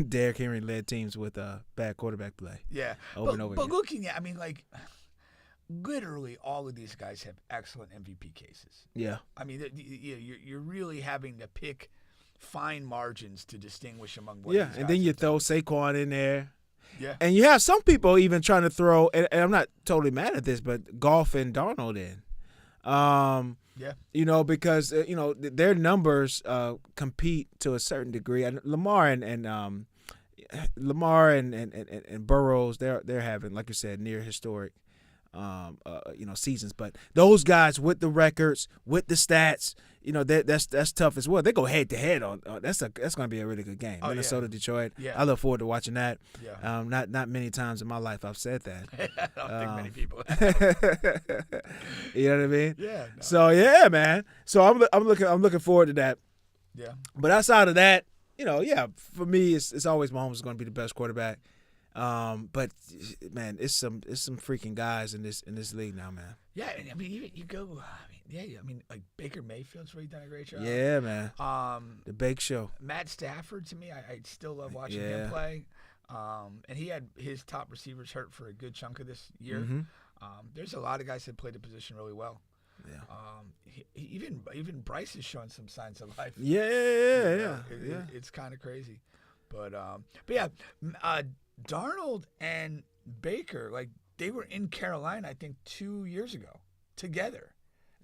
Derrick Henry led teams with bad quarterback play. Yeah, over and over again. But looking at, literally all of these guys have excellent MVP cases. Yeah. You're really having to pick fine margins to distinguish among what. Yeah, and then you throw Saquon in there. Yeah. And you have some people even trying to throw, and I'm not totally mad at this, but Goff and Darnold in. Because their numbers compete to a certain degree. And Lamar and Burrows, they're having, like you said, near historic seasons. But those guys with the records, with the stats, that's tough as well. They go head to head on. That's going to be a really good game. Minnesota, Detroit. Yeah. I look forward to watching that. Yeah. Not many times in my life I've said that. I don't think many people. You know what I mean? Yeah. No. So yeah, man. So I'm looking forward to that. Yeah. But outside of that, for me, it's always Mahomes is going to be the best quarterback. But man, it's some freaking guys in this league now, man. Yeah, you go. Like Baker Mayfield's really done a great job. Yeah, man. The Bake Show. Matt Stafford, to me, I still love watching him play. And he had his top receivers hurt for a good chunk of this year. Mm-hmm. There's a lot of guys that play the position really well. Yeah. Even Bryce is showing some signs of life. Yeah. It's kind of crazy, but yeah, Darnold and Baker, like they were in Carolina, I think 2 years ago together.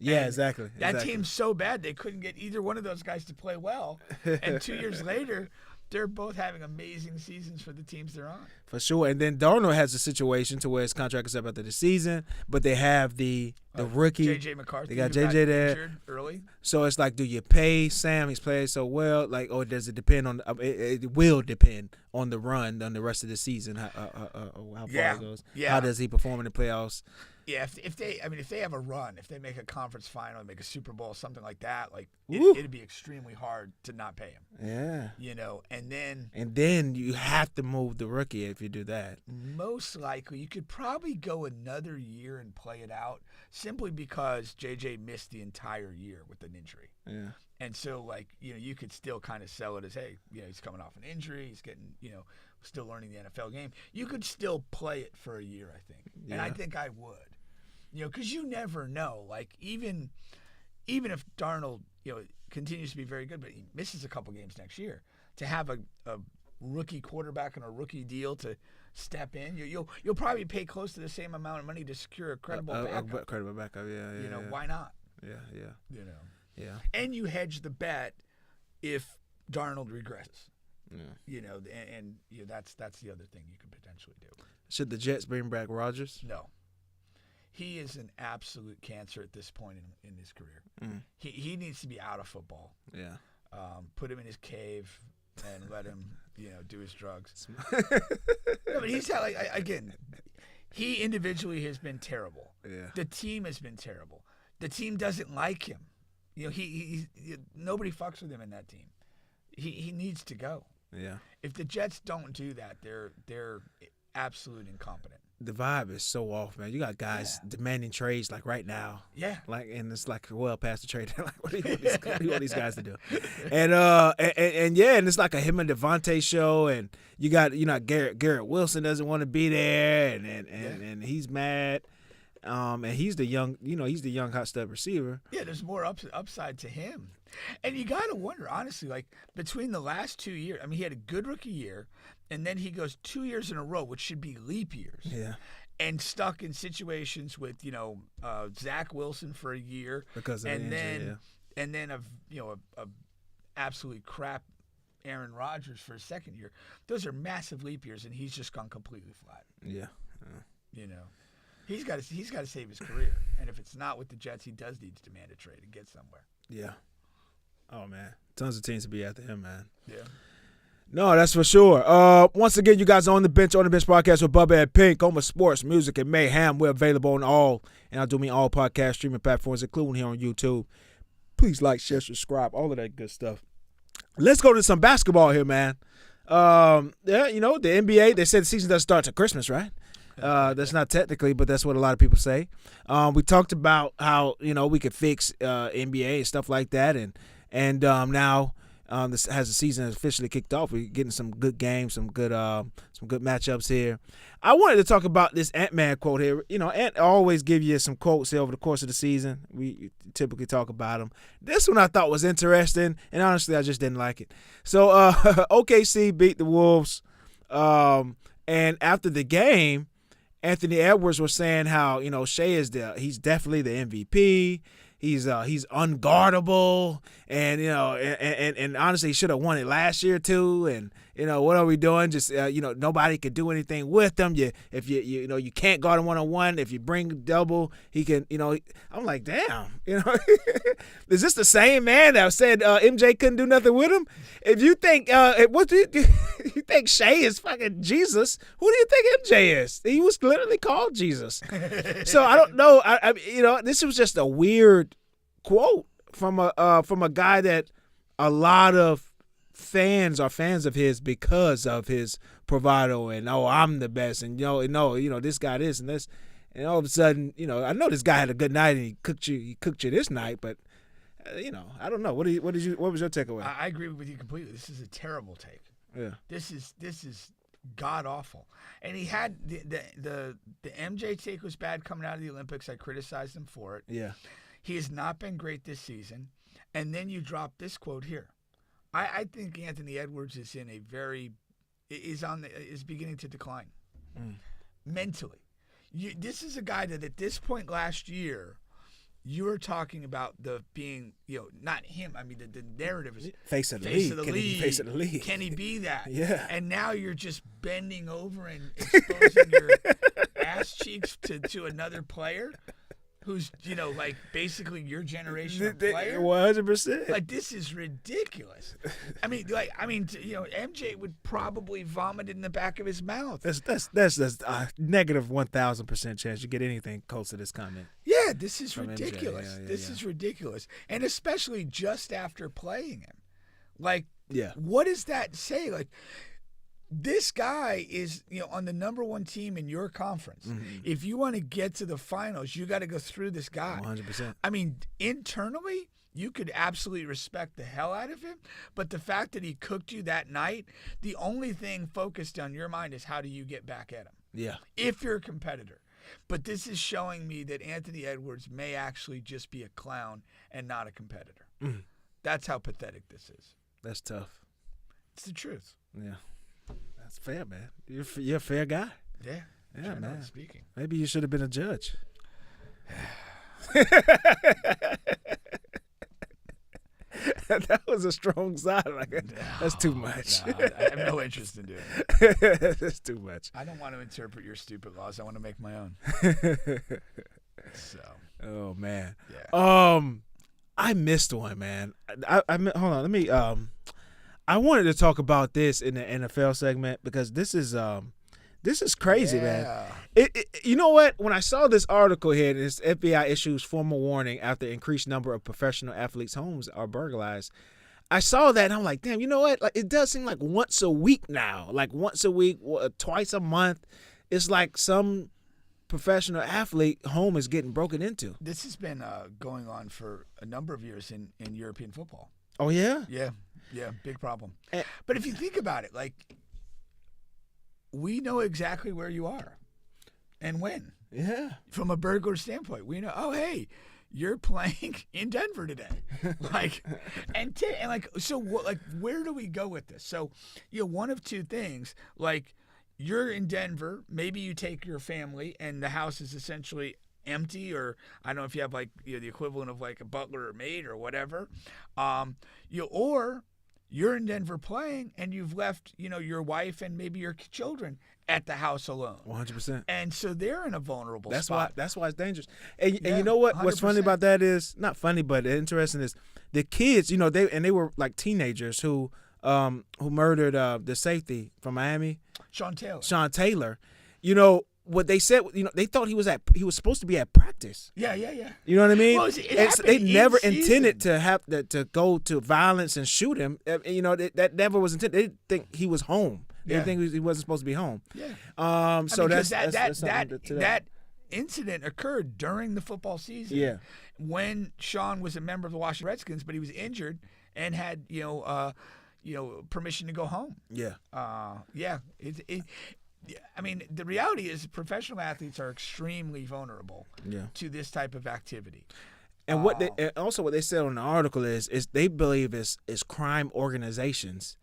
Yeah, and exactly. That team's so bad they couldn't get either one of those guys to play well, and 2 years later, they're both having amazing seasons for the teams they're on. For sure. And then Darnold has a situation to where his contract is up after the season, but they have the rookie. J.J. McCarthy. They got J.J. there. Injured early. So it's like, do you pay Sam? He's playing so well. Like, or does it depend on? It will depend on the run on the rest of the season. How far it goes. Yeah. How does he perform in the playoffs? Yeah, if they have a run, if they make a conference final, make a Super Bowl, something like that, like it'd be extremely hard to not pay him. Yeah. And then you have to move the rookie if you do that. Most likely, you could probably go another year and play it out, simply because JJ missed the entire year with an injury. Yeah. And so, you could still kind of sell it as, hey, he's coming off an injury, he's getting, still learning the NFL game, you could still play it for a year, I think. Yeah. And I think I would. Because you never know. Like, even if Darnold, continues to be very good, but he misses a couple games next year, to have a rookie quarterback on a rookie deal to step in, you'll probably pay close to the same amount of money to secure a credible backup. Credible backup, yeah. Why not? Yeah. Yeah. And you hedge the bet if Darnold regresses. Yeah. And that's the other thing you could potentially do. Should the Jets bring back Rodgers? No. He is an absolute cancer at this point in his career. Mm. He needs to be out of football. Yeah. Put him in his cave and let him, do his drugs. No, but he's had, again, he individually has been terrible. Yeah. The team has been terrible. The team doesn't like him. He nobody fucks with him in that team. He needs to go. Yeah. If the Jets don't do that, they're absolute incompetent. The vibe is so off, man. You got guys demanding trades like right now. Yeah. And it's like well past the trade. Like, what do you want these guys to do? And and it's like a him and Devontae show, and you got Garrett Wilson doesn't want to be there, and he's mad. And he's the young hot step receiver. Yeah, there's more upside to him. And you got to wonder, honestly, like between the last 2 years, I mean, he had a good rookie year, and then he goes 2 years in a row, which should be leap years. Yeah. And stuck in situations with, Zach Wilson for a year. Because of and the then injury, and then a absolutely crap Aaron Rodgers for a second year. Those are massive leap years, and he's just gone completely flat. Yeah. He's got to save his career, and if it's not with the Jets, he does need to demand a trade and get somewhere. Yeah. Oh man, tons of teams to be after him, man. Yeah. No, that's for sure. Once again, you guys are on the bench podcast with Bubba and Pink, home of sports, music, and mayhem. We're available on all podcast streaming platforms, including here on YouTube. Please like, share, subscribe, all of that good stuff. Let's go to some basketball here, man. The NBA, they said the season doesn't start till Christmas, right? That's not technically, but that's what a lot of people say. We talked about how we could fix NBA and stuff like that, and now this has the season officially kicked off. We're getting some good games, some good matchups here. I wanted to talk about this Ant-Man quote here. Ant always give you some quotes here over the course of the season. We typically talk about them. This one I thought was interesting, and honestly, I just didn't like it. So OKC beat the Wolves, and after the game, Anthony Edwards was saying how Shea he's definitely the MVP. He's unguardable, and and honestly, he should have won it last year too. And what are we doing? Just nobody could do anything with him. If you can't guard him 1-on-1. If you bring double, he can. I'm like, damn. Is this the same man that said MJ couldn't do nothing with him? If you think what do you think Shea is fucking Jesus? Who do you think MJ is? He was literally called Jesus. So I don't know. I this was just a weird quote from a guy that a lot of fans are fans of his because of his bravado and I'm the best and this guy this and this, and all of a sudden I know this guy had a good night and he cooked you this night, but I don't know. What was your takeaway? I agree with you completely. This is a terrible take. Yeah. This is god awful. And he had the MJ take was bad coming out of the Olympics. I criticized him for it. Yeah. He has not been great this season. And then you drop this quote here. I think Anthony Edwards is is beginning to decline mentally. This is a guy that at this point last year, you were talking about the being, not him. I mean, the narrative is face of the league. Can he be that? Yeah. And now you're just bending over and exposing your ass cheeks to another player who's, basically your generation of player. 100%. Like, this is ridiculous. MJ would probably vomit in the back of his mouth. That's a negative 1,000% chance you get anything close to this comment. Yeah, this is ridiculous. Yeah, this is ridiculous. And especially just after playing him. Like, yeah. What does that say? Like, this guy is, on the number one team in your conference. Mm-hmm. If you want to get to the finals, you got to go through this guy. 100%. I mean, internally, you could absolutely respect the hell out of him. But the fact that he cooked you that night, the only thing focused on your mind is how do you get back at him? Yeah. If you're a competitor. But this is showing me that Anthony Edwards may actually just be a clown and not a competitor. That's how pathetic this is. That's tough. It's the truth. Yeah. That's fair, man. You're a fair guy. Yeah. Yeah, man. Speaking. Maybe you should have been a judge. That was a strong side. That's too much. No, I have no interest in doing it. That's too much. I don't want to interpret your stupid laws. I want to make my own. So. Oh man. Yeah. I missed one, man. Hold on. Let me. I wanted to talk about this in the NFL segment because this is crazy, man. You know what? When I saw this article here, this FBI issues formal warning after increased number of professional athletes' homes are burglarized. I saw that and I'm like, damn, you know what? Like, it does seem like once a week now, like once a week, twice a month. It's like some professional athlete home is getting broken into. This has been going on for a number of years in European football. Oh, yeah? Yeah, big problem. But if you think about it, like, we know exactly where you are and when. Yeah. From a burglar standpoint, we know, oh, hey, you're playing in Denver today. So where do we go with this? So, one of two things, like, you're in Denver, maybe you take your family and the house is essentially empty, or I don't know if you have the equivalent of like a butler or maid or whatever. Or you're in Denver playing and you've left, your wife and maybe your children at the house alone. 100%. And so they're in a vulnerable spot. That's why it's dangerous. And you know what? 100%. What's funny about that is, not funny, but interesting is the kids, they were like teenagers who murdered the safety from Miami. Sean Taylor. What they said, they thought he was supposed to be at practice. Yeah. You know what I mean? Well, they never intended to go to violence and shoot him. That never was intended. They didn't think he was home. They didn't think he wasn't supposed to be home. Yeah. So that incident occurred during the football season. Yeah. When Sean was a member of the Washington Redskins, but he was injured and had permission to go home. Yeah. I mean, the reality is professional athletes are extremely vulnerable to this type of activity. And what they said on the article is they believe is crime organizations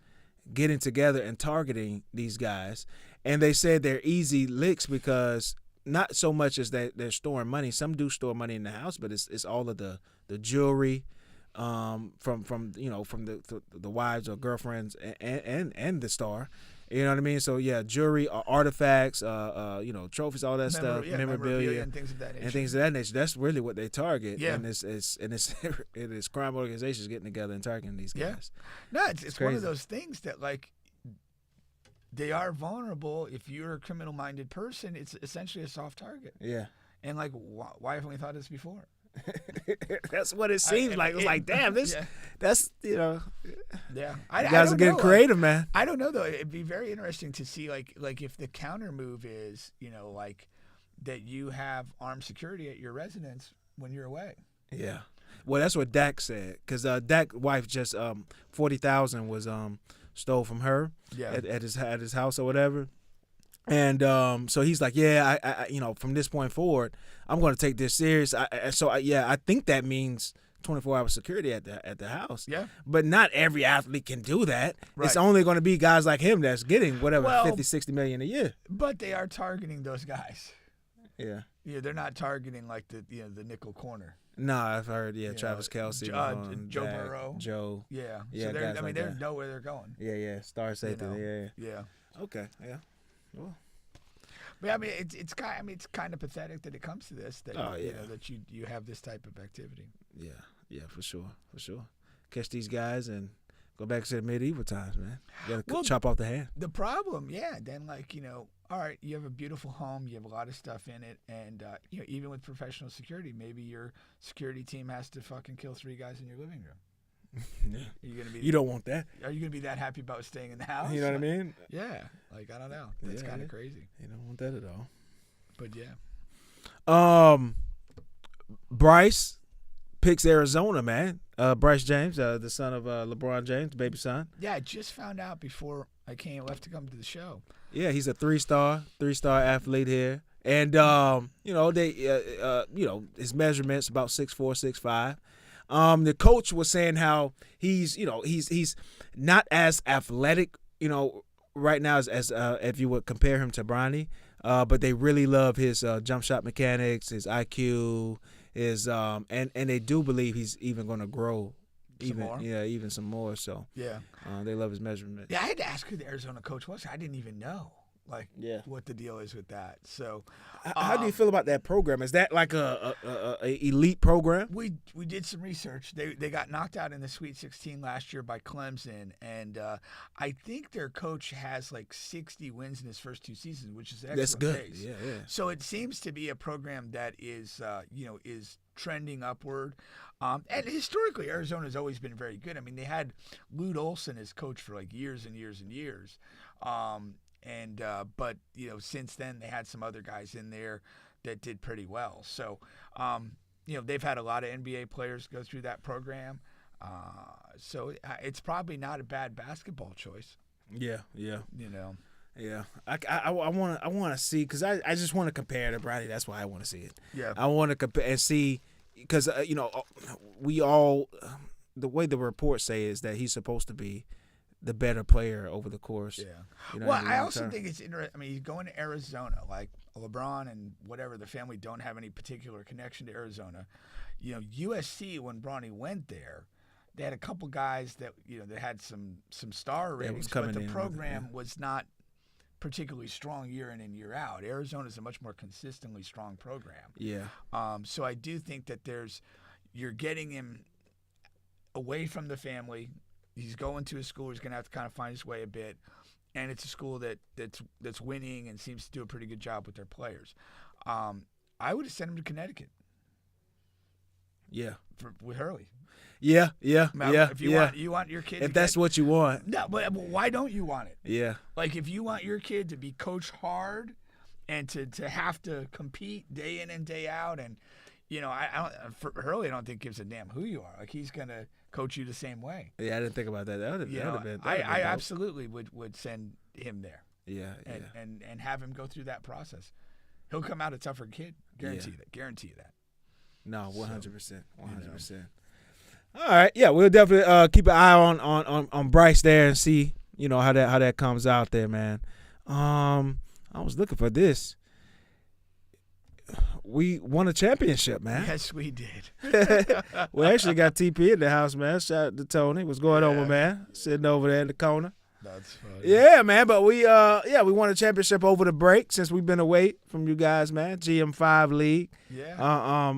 getting together and targeting these guys. And they said they're easy licks because not so much as that they're storing money. Some do store money in the house, but it's all of the jewelry from the wives or girlfriends and the star. You know what I mean? So jewelry, artifacts, trophies, all that stuff, memorabilia, and things of that nature. That's really what they target. Yeah. And it is crime organizations getting together and targeting these guys. No, it's one of those things that they are vulnerable. If you're a criminal-minded person, it's essentially a soft target. Yeah. And why haven't we thought of this before? That's what it seems like. It's like, damn, this. Yeah. That's Yeah, you guys are getting creative, man. I don't know though. It'd be very interesting to see like if the counter move is that you have armed security at your residence when you're away. Yeah. Well, that's what Dak said because Dak's wife just $40,000 was stole from her at his house or whatever. And so he's like, I from this point forward, I'm going to take this serious. I think that means 24-hour security at the house. Yeah. But not every athlete can do that. Right. It's only going to be guys like him that's getting whatever 50, 60 million a year. But they are targeting those guys. Yeah. Yeah, they're not targeting the nickel corner. No, I've heard. Yeah, Travis Kelce, Joe Burrow, Joe. Yeah. Yeah. So they know where they're going. Yeah. Star safety. Yeah. Okay. Yeah. Well. But I mean, it's kind of pathetic that it comes to this. That that you have this type of activity. Yeah, for sure. Catch these guys and go back to the medieval times, man. You gotta chop off the hand. The problem, then all right, you have a beautiful home, you have a lot of stuff in it, and even with professional security, maybe your security team has to fucking kill 3 guys in your living room. Yeah. You don't want that. Are you gonna be that happy about staying in the house? You know what I mean? Yeah. I don't know. That's kind of crazy. You don't want that at all. But Bryce picks Arizona, man. Bryce James, the son of LeBron James, baby son. Yeah, I just found out before I left to come to the show. Yeah, he's a three-star athlete here. And his measurements about 6'4", 6'5". The coach was saying how he's not as athletic, right now as if you would compare him to Bronny, but they really love his jump shot mechanics, his IQ, and they do believe he's even going to grow even some more. So yeah, they love his measurements. Yeah, I had to ask who the Arizona coach was. I didn't even know what the deal is with that. So how do you feel about that program? Is that like a elite program? We did some research. They got knocked out in the Sweet 16 last year by Clemson, and I think their coach has like 60 wins in his first 2 seasons, which is excellent. That's good. Pace. Yeah. So it seems to be a program that is trending upward. And historically, Arizona's always been very good. I mean, they had Lute Olson as coach for like years and years and years. But since then they had some other guys in there that did pretty well. So, they've had a lot of NBA players go through that program. So it's probably not a bad basketball choice. Yeah. Yeah. I want to see, because I just want to compare to Bronny. That's why I want to see it. Yeah. I want to compare and see, because we all, the way the reports say is that he's supposed to be the better player over the course. Yeah. Well, I also think it's interesting. I mean, he's going to Arizona. Like LeBron and whatever, the family don't have any particular connection to Arizona. USC, when Bronny went there, they had a couple guys that that had some star ratings, but the program was not particularly strong year in and year out. Arizona is a much more consistently strong program. Yeah. So I do think that you're getting him away from the family. He's going to a school. He's going to have to kind of find his way a bit, and it's a school that's winning and seems to do a pretty good job with their players. I would have sent him to Connecticut. Yeah, with Hurley. Yeah. If you want your kid, if that's what you want. No, but why don't you want it? Yeah. Like if you want your kid to be coached hard, and to have to compete day in and day out, and for Hurley, I don't think gives a damn who you are. Like he's gonna coach you the same way. Yeah, I didn't think about that. That would have been. I absolutely would send him there. Yeah. And have him go through that process. He'll come out a tougher kid. Guarantee you that. No, 100%. 100%. All right. Yeah, we'll definitely keep an eye on Bryce there and see how that comes out there, man. I was looking for this. We won a championship, man. Yes, we did. We actually got TP in the house, man. Shout out to Tony. What's going on, my man? Sitting over there in the corner. That's funny. Yeah, man. But we won a championship over the break since we've been away from you guys, man. GM5 League. Yeah.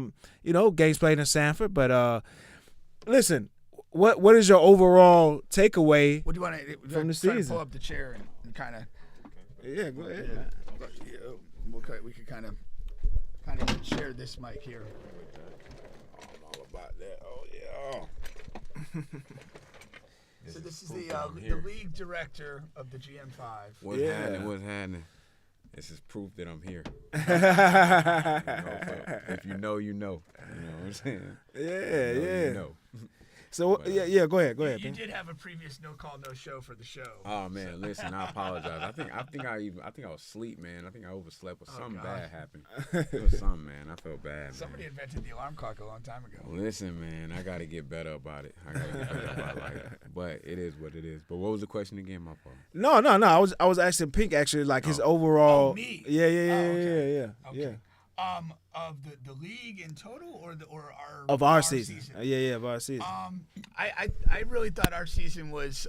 Games played in Sanford. But listen, what is your overall takeaway what do you want from the season? Pull up the chair and kind of. Yeah, go ahead. Yeah. We could kind of share this mic here. I'm all about that. Oh yeah. So this is the league director of the GM5. What's happening? This is proof that I'm here. If you know, you know. You know what I'm saying? Yeah. You know. So go ahead. You did have a previous no call, no show for the show. Oh man, listen, I apologize. I think I was asleep, man. I think I overslept or something bad happened. It was something, man. I felt bad. Somebody invented the alarm clock a long time ago. Listen, man, I gotta get better about it. But it is what it is. But what was the question again, my fault? No. I was asking Pink actually, like his overall. Oh, me? Yeah. Okay. Yeah. Of the league in total, or our season? Yeah, of our season. I really thought our season was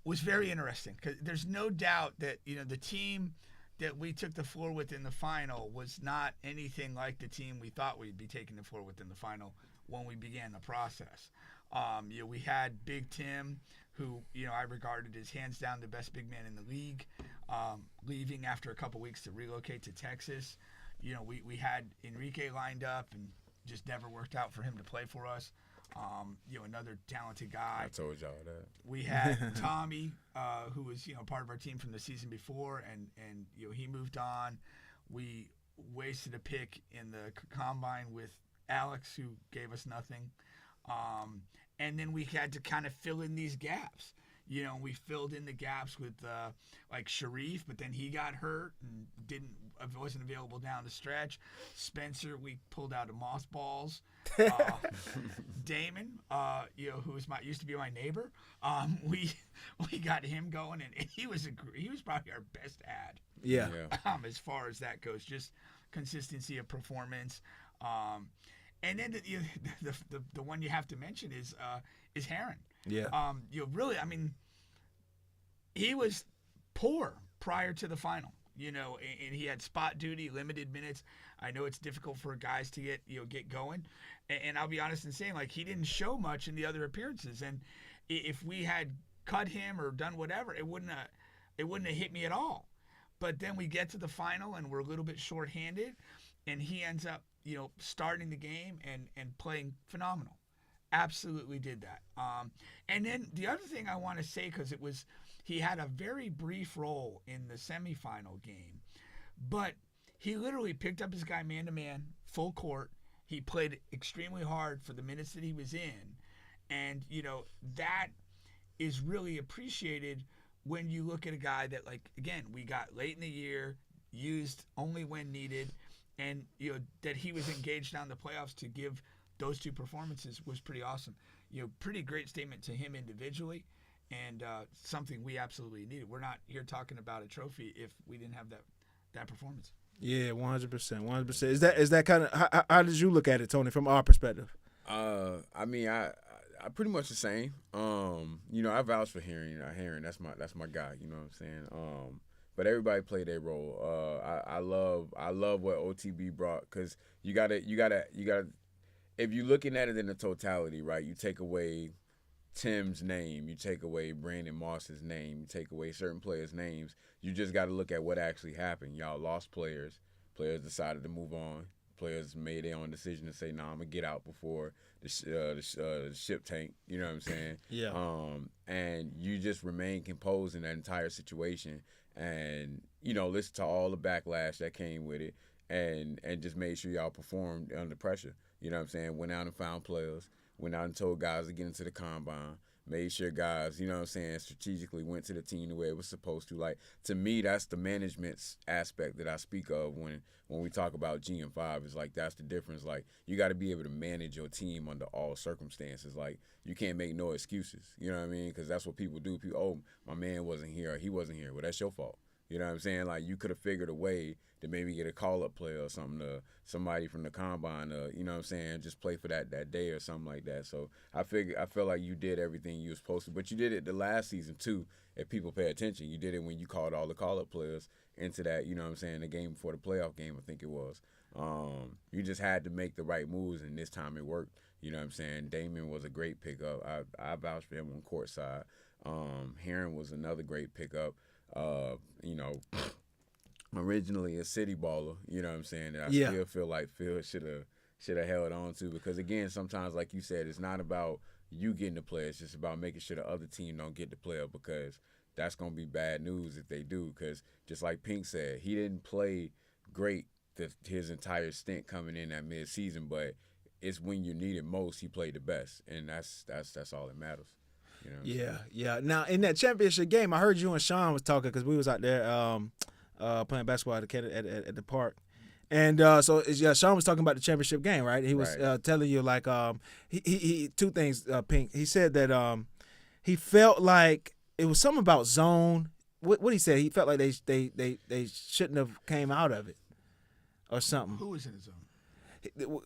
very interesting, because there's no doubt that the team that we took the floor with in the final was not anything like the team we thought we'd be taking the floor with in the final when we began the process. We had Big Tim, who I regarded as hands down the best big man in the league, leaving after a couple weeks to relocate to Texas. We had Enrique lined up and just never worked out for him to play for us. Another talented guy. I told y'all that. We had Tommy, who was part of our team from the season before, and he moved on. We wasted a pick in the combine with Alex, who gave us nothing. And then we had to kind of fill in these gaps. You know, we filled in the gaps with like Sharif, but then he got hurt and wasn't available down the stretch. Spencer, we pulled out of mothballs. Damon, who used to be my neighbor, we got him going, and he was probably our best ad. Yeah. As far as that goes, just consistency of performance. And then the one you have to mention is Heron. Yeah. Really, I mean, he was poor prior to the final, and he had spot duty, limited minutes. I know it's difficult for guys to get going, and I'll be honest in saying, like, he didn't show much in the other appearances, and if we had cut him or done whatever, it wouldn't have hit me at all. But then we get to the final and we're a little bit shorthanded, and he ends up starting the game and playing phenomenal. Absolutely did that. And then the other thing I want to say, because he had a very brief role in the semifinal game, but he literally picked up his guy man-to-man, full court. He played extremely hard for the minutes that he was in. And, that is really appreciated when you look at a guy that, like, again, we got late in the year, used only when needed, and, that he was engaged down the playoffs to give those two performances was pretty awesome. Pretty great statement to him individually, and something we absolutely needed. We're not here talking about a trophy if we didn't have that performance. Yeah, 100%. Is that kind of how did you look at it, Tony, from our perspective? I mean, I pretty much the same. I vouch for Heron. That's my guy. You know what I'm saying? But everybody played their role. I love what OTB brought, because you gotta. If you're looking at it in the totality, right? You take away Tim's name, you take away Brandon Moss's name, you take away certain players' names. You just got to look at what actually happened. Y'all lost players. Players decided to move on. Players made their own decision to say, "Nah, I'm gonna get out before the ship tank." You know what I'm saying? Yeah. And you just remain composed in that entire situation, and listen to all the backlash that came with it, and just made sure y'all performed under pressure. You know what I'm saying? Went out and found players. Went out and told guys to get into the combine. Made sure guys, strategically went to the team the way it was supposed to. Like, to me, that's the management aspect that I speak of when we talk about GM5. It's like, that's the difference. Like, you got to be able to manage your team under all circumstances. Like, you can't make no excuses. You know what I mean? Because that's what people do. People, my man wasn't here, or he wasn't here. Well, that's your fault. You know what I'm saying? Like, you could have figured a way to maybe get a call-up player or something, to somebody from the combine, you know what I'm saying, just play for that day or something like that. So I felt like you did everything you were supposed to. But you did it the last season, too, if people pay attention. You did it when you called all the call-up players into that, you know what I'm saying, the game before the playoff game, I think it was. You just had to make the right moves, and this time it worked. You know what I'm saying? Damon was a great pickup. I vouched for him on court side. Heron was another great pickup. Originally a city baller, you know what I'm saying, that I still feel like Phil should have held on to, because, again, sometimes, like you said, it's not about you getting the player, it's just about making sure the other team don't get the player, because that's going to be bad news if they do, because just like Pink said, he didn't play great his entire stint coming in at mid-season, but it's when you need it most, he played the best, and that's all that matters. You know Yeah. Now, in that championship game, I heard you and Sean was talking, because we was out there playing basketball at the park. And Sean was talking about the championship game, right? He was telling you, like, he two things, Pink. He said that he felt like it was something about zone. What he said, he felt like they shouldn't have came out of it or something. Who was in the zone?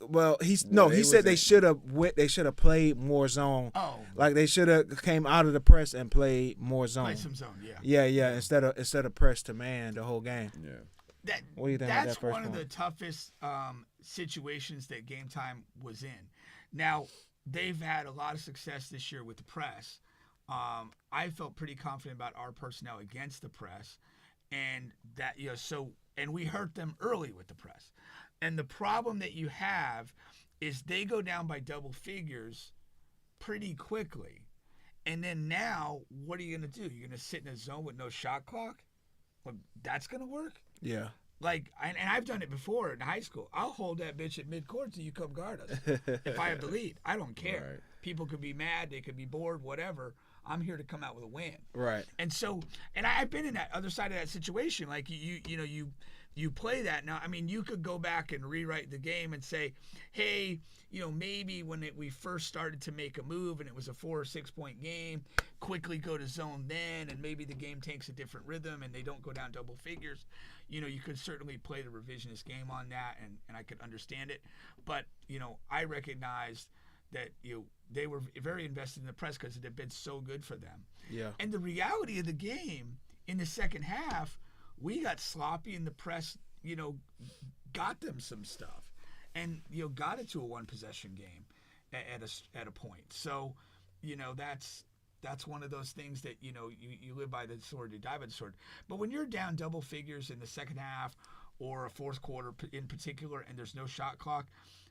Well, he said they should have played more zone. Oh, like they should have came out of the press and played more zone. Play some zone, yeah. Yeah. Instead of press to man the whole game. Yeah. What do you think? That's about that first one of point? the toughest situations that Game Time was in. Now, they've had a lot of success this year with the press. I felt pretty confident about our personnel against the press, and that and we hurt them early with the press. And the problem that you have is they go down by double figures pretty quickly. And then now, what are you going to do? You're going to sit in a zone with no shot clock? Well, that's going to work? Yeah. and I've done it before in high school. I'll hold that bitch at midcourt till you come guard us. If I have the lead, I don't care. Right. People could be mad, they could be bored, whatever. I'm here to come out with a win. Right. And so, and I've been in that other side of that situation. Like you play that now. I mean, you could go back and rewrite the game and say, hey, maybe when we first started to make a move and it was a 4 or 6 point game, quickly go to zone then, and maybe the game takes a different rhythm and they don't go down double figures. You could certainly play the revisionist game on that, and I could understand it. But, I recognized that they were very invested in the press because it had been so good for them. Yeah. And the reality of the game in the second half, we got sloppy and the press, got them some stuff, and got it to a 1-possession game at a point. So, that's one of those things that you live by the sword, you die by the sword. But when you're down double figures in the second half or a fourth quarter in particular, and there's no shot clock,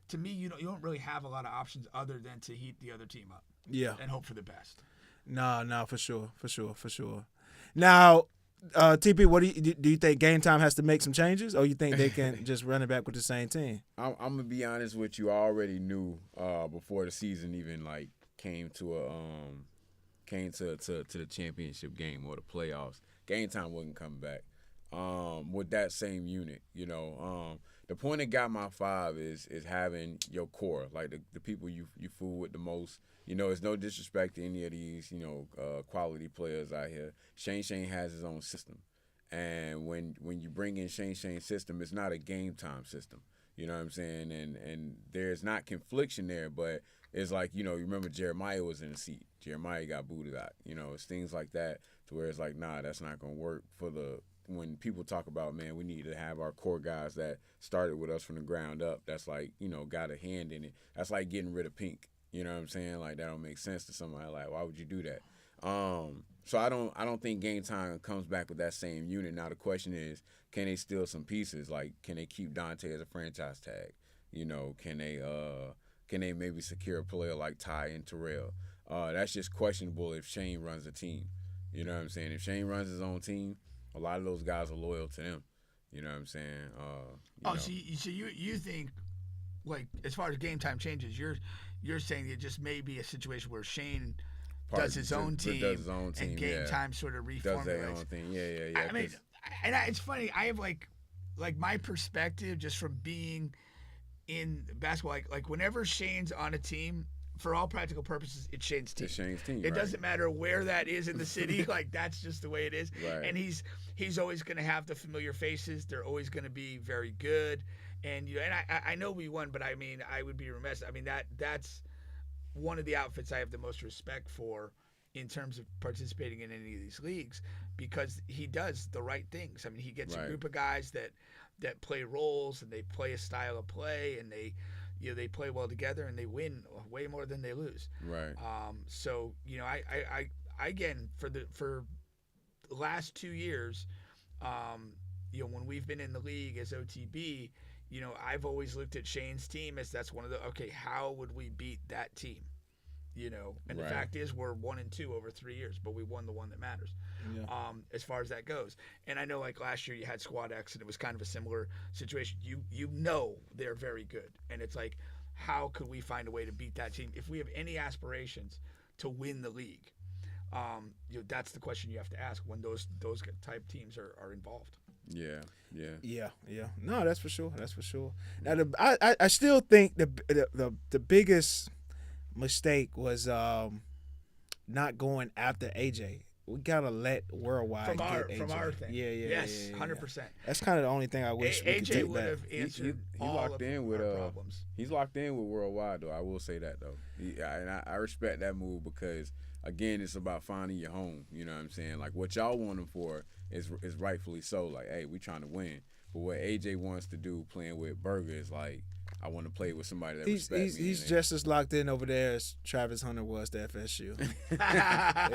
to me, you don't really have a lot of options other than to heat the other team up. Yeah. And hope for the best. No, for sure. Now, TP, what do you think Game Time has to make some changes, or you think they can just run it back with the same team? I'm gonna be honest with you. I already knew before the season even came to the championship game or the playoffs. Game Time wasn't coming back with that same unit. The point that got my 5 is having your core, like the people you fool with the most. It's no disrespect to any of these, quality players out here. Shane has his own system. And when you bring in Shane's system, it's not a Game Time system. You know what I'm saying? And there's not confliction there, but it's like, you remember Jeremiah was in the seat. Jeremiah got booted out. It's things like that to where it's like, nah, that's not going to work when people talk about, man, we need to have our core guys that started with us from the ground up. That's like, got a hand in it. That's like getting rid of Pink. You know what I'm saying? Like, that don't make sense to somebody. Like, why would you do that? So I don't think Game Time comes back with that same unit. Now the question is, can they steal some pieces? Like, can they keep Dante as a franchise tag? Can they maybe secure a player like Ty and Terrell? That's just questionable if Shane runs a team. You know what I'm saying? If Shane runs his own team, a lot of those guys are loyal to them. You know what I'm saying? So you think, like, as far as Game Time changes, you're saying it just may be a situation where Shane does his own team, and Game Time sort of reformulates. Does their own thing, yeah. I mean, it's funny. I have like my perspective just from being in basketball. Like whenever Shane's on a team, for all practical purposes, it's Shane's team. It's Shane's team. It doesn't matter where that is in the city. Like, that's just the way it is. Right. And he's always going to have the familiar faces. They're always going to be very good. And and I know we won, but I mean, I would be remiss. I mean, that's one of the outfits I have the most respect for in terms of participating in any of these leagues, because he does the right things. I mean, he gets a group of guys that play roles, and they play a style of play, and they play well together, and they win way more than they lose. Right. So I again, for the last 2 years, when we've been in the league as OTB, I've always looked at Shane's team as that's one of the, how would we beat that team? And the fact is we're 1-2 over 3 years, but we won the one that matters. Yeah. As far as that goes. And I know, like, last year you had Squad X, and it was kind of a similar situation. They're very good, and it's like, how could we find a way to beat that team if we have any aspirations to win the league? That's the question you have to ask when those type teams are involved. Yeah. No, that's for sure. Now, I still think the biggest mistake was not going after AJ. We gotta let Worldwide from AJ. our thing. Yeah. Yes, 100%. That's kind of the only thing I wish we could AJ take would back. have answered all of our problems. He's locked in with Worldwide, though. I will say that, though. And I respect that move because, again, it's about finding your home. You know what I'm saying? Like, what y'all want him for is rightfully so. Like, hey, we trying to win. But what AJ wants to do playing with Burger is like, I want to play with somebody that respects me. He's just as locked in over there as Travis Hunter was to FSU. I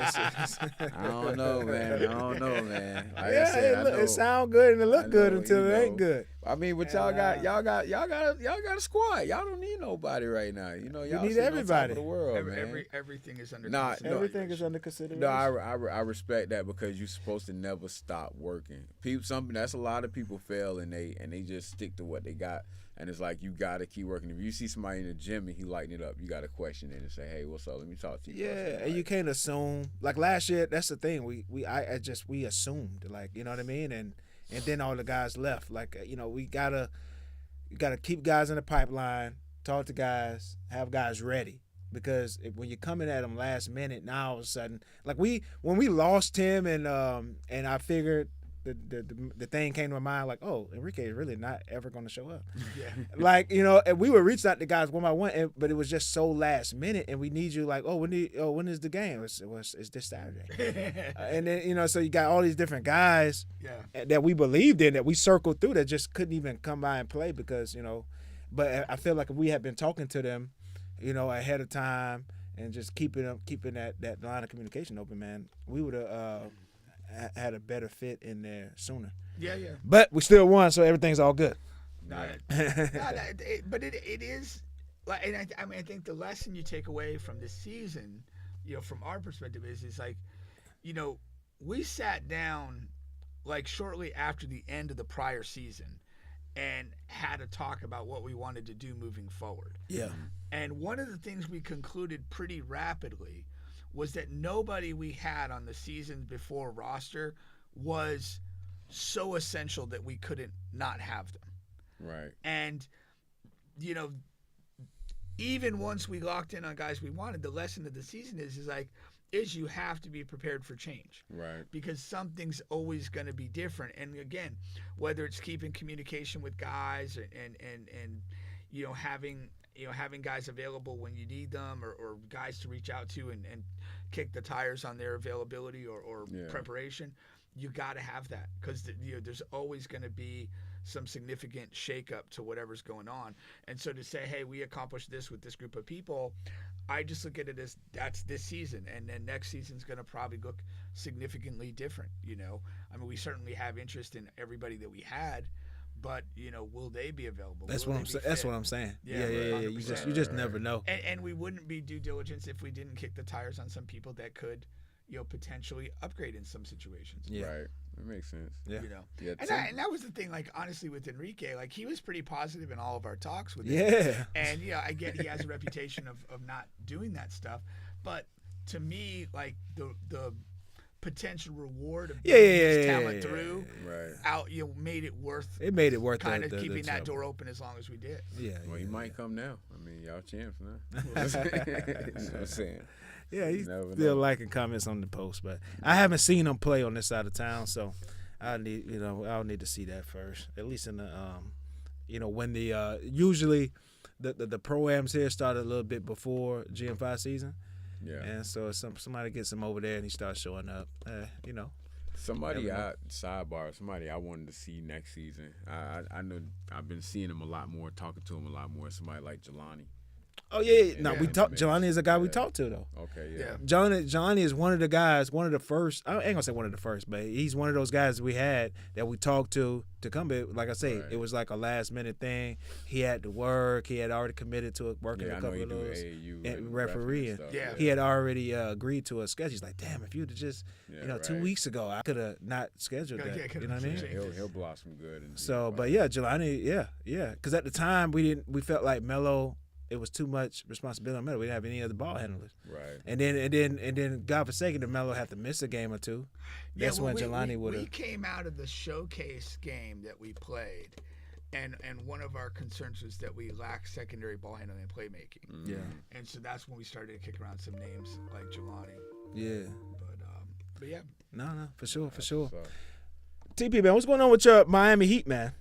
don't know, man. Like it sounds good and it look good until it ain't good. I mean, but y'all got a squad. Y'all don't need nobody right now. You know, y'all need sitting on top everybody. of the world, man. Everything is under Nah, consideration. Everything is under consideration. No, I respect that because you're supposed to never stop working. That's a lot of people fail and they just stick to what they got. And it's like you gotta keep working. If you see somebody in the gym and he lighting it up, you gotta question it and say, "Hey, what's up? Let me talk to you." Yeah, and you can't assume. Like last year, that's the thing. We assumed, like, you know what I mean, and then all the guys left. Like, you know, we gotta keep guys in the pipeline, talk to guys, have guys ready. Because when you're coming at them last minute, now all of a sudden, like when we lost him and I figured the thing came to my mind, like, oh, Enrique is really not ever going to show up. Yeah. Like, you know, and we were reaching out to guys one by one, but it was just so last minute, and we need you, like, when is the game? It's this Saturday. And then, you know, so you got all these different guys that we believed in, that we circled through, that just couldn't even come by and play because, you know, but I feel like if we had been talking to them, you know, ahead of time and just keeping that line of communication open, man, we would have had a better fit in there sooner. Yeah. But we still won, so everything's all good. But it is like, and I think the lesson you take away from this season, you know, from our perspective is like, you know, we sat down like shortly after the end of the prior season and had a talk about what we wanted to do moving forward. Yeah. And one of the things we concluded pretty rapidly was that nobody we had on the season before roster was so essential that we couldn't not have them. Right. And, you know, even once we locked in on guys we wanted, the lesson of the season is you have to be prepared for change. Right. Because something's always going to be different. And again, whether it's keeping communication with guys and you know, having guys available when you need them, or guys to reach out to and kick the tires on their availability or preparation, you got to have that, because you know, there's always going to be some significant shakeup to whatever's going on. And so to say, hey, we accomplished this with this group of people, I just look at it as that's this season, and then next season's going to probably look significantly different. You know, I mean, we certainly have interest in everybody that we had, but you know, will they be available? That's what I'm saying. That's what I'm saying. Yeah. You just never know. And we wouldn't be due diligence if we didn't kick the tires on some people that could, you know, potentially upgrade in some situations. Yeah. Right. That makes sense. Yeah. You know. Yeah, And that was the thing. Like, honestly, with Enrique, like, he was pretty positive in all of our talks with him. Yeah. And you know, I get he has a reputation of not doing that stuff, but to me, like the potential reward of his talent through out, you know, made it worth kind of keeping that door open as long as we did. Well, he might come now. I mean, y'all champs now. You know what I'm saying? Yeah, he's still liking comments on the post, but I haven't seen him play on this side of town, so I'll need to see that first. At least in the you know, when the usually the pro-ams here started a little bit before GM5 season. Yeah. And so somebody gets him over there and he starts showing up. You know. Somebody I wanted to see next season. I know I've been seeing him a lot more, talking to him a lot more. Somebody like Jelani. Oh yeah. No, we talked. Jelani is a guy we talked to though. Okay, yeah. Jelani is one of the guys, one of the first. I ain't gonna say one of the first, but he's one of those guys we had that we talked to come in. Like I say, it was like a last minute thing. He had to work. He had already committed to working a couple of those and refereeing. Yeah. He had already agreed to a schedule. He's like, damn, if you'd have just 2 weeks ago, I could have not scheduled that. You know what I mean? He'll blossom good. So, but yeah, Jelani, yeah, because at the time we felt like Melo. It was too much responsibility on Melo. We didn't have any other ball handlers. Right. And then God forsaken, if Melo had to miss a game or two, that's when Jelani would have. We came out of the showcase game that we played, and one of our concerns was that we lacked secondary ball handling and playmaking. Yeah. And so that's when we started to kick around some names like Jelani. Yeah. But yeah. No, for sure. TP, man, what's going on with your Miami Heat, man?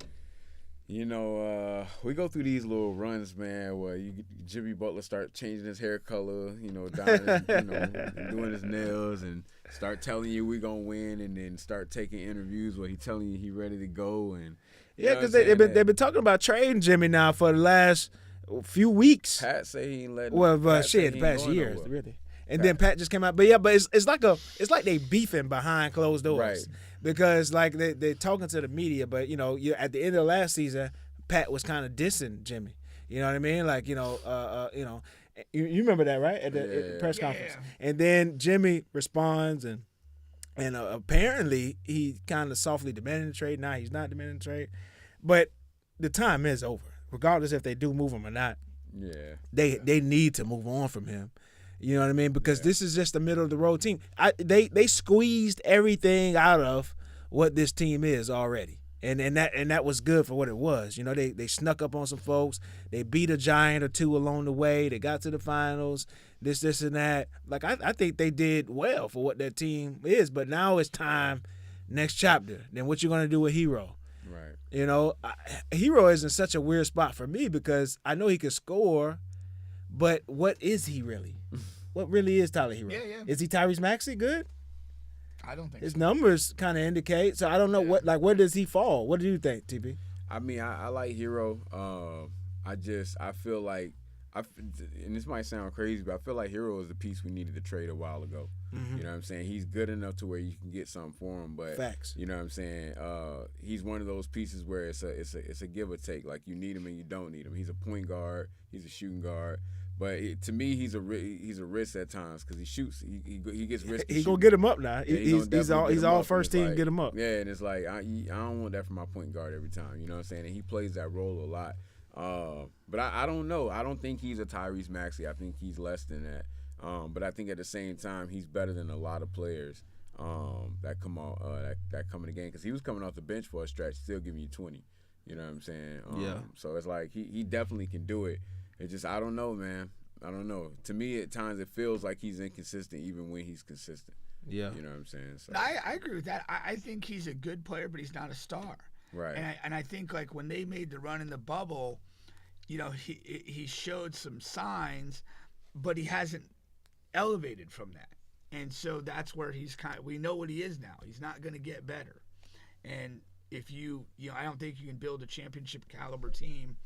You know, we go through these little runs, man, where Jimmy Butler start changing his hair color, you know, doing his nails, and start telling you we're going to win, and then start taking interviews where he telling you he ready to go. And because they've been talking about trading Jimmy now for the last few weeks. Pat say he ain't letting. Well, the past years, really. And then Pat just came out, but it's like they beefing behind closed doors. Right. because like they're talking to the media, but you at the end of last season, Pat was kind of dissing Jimmy. You know what I mean? Like you remember that, right? At the press conference. And then Jimmy responds and apparently he kind of softly demanded the trade. Now he's not demanding the trade, but the time is over. Regardless if they do move him or not, they need to move on from him. You know what I mean? Because this is just a middle of the road team. They squeezed everything out of what this team is already. And that was good for what it was. They snuck up on some folks. They beat a giant or two along the way. They got to the finals. This and that. Like I think they did well for what that team is. But now it's time, next chapter. Then what you gonna do with Hero? Right. Hero is in such a weird spot for me because I know he can score, but what is he really? What really is Tyler Hero? Yeah. Is he Tyrese Maxey good? I don't think his numbers kind of indicate. So I don't know where does he fall? What do you think, TB? I mean, I like Hero. I feel like and this might sound crazy, but I feel like Hero is the piece we needed to trade a while ago. Mm-hmm. You know what I'm saying? He's good enough to where you can get something for him, but facts. You know what I'm saying? He's one of those pieces where it's a give or take. Like you need him and you don't need him. He's a point guard. He's a shooting guard. But to me, he's a risk at times because he shoots. He gets risky. He's gonna get him up now. He's all up, first team. Like, get him up. Yeah, and it's like I don't want that from my point guard every time. You know what I'm saying? And he plays that role a lot. But I don't know. I don't think he's a Tyrese Maxey. I think he's less than that. But I think at the same time, he's better than a lot of players that come on that come in the game because he was coming off the bench for a stretch, still giving you 20. You know what I'm saying? So it's like he definitely can do it. It's just I don't know, man. I don't know. To me, at times it feels like he's inconsistent, even when he's consistent. Yeah, you know what I'm saying. So. I agree with that. I think he's a good player, but he's not a star. Right. And I think like when they made the run in the bubble, he showed some signs, but he hasn't elevated from that. And so that's where we know what he is now. He's not going to get better. And if I don't think you can build a championship caliber team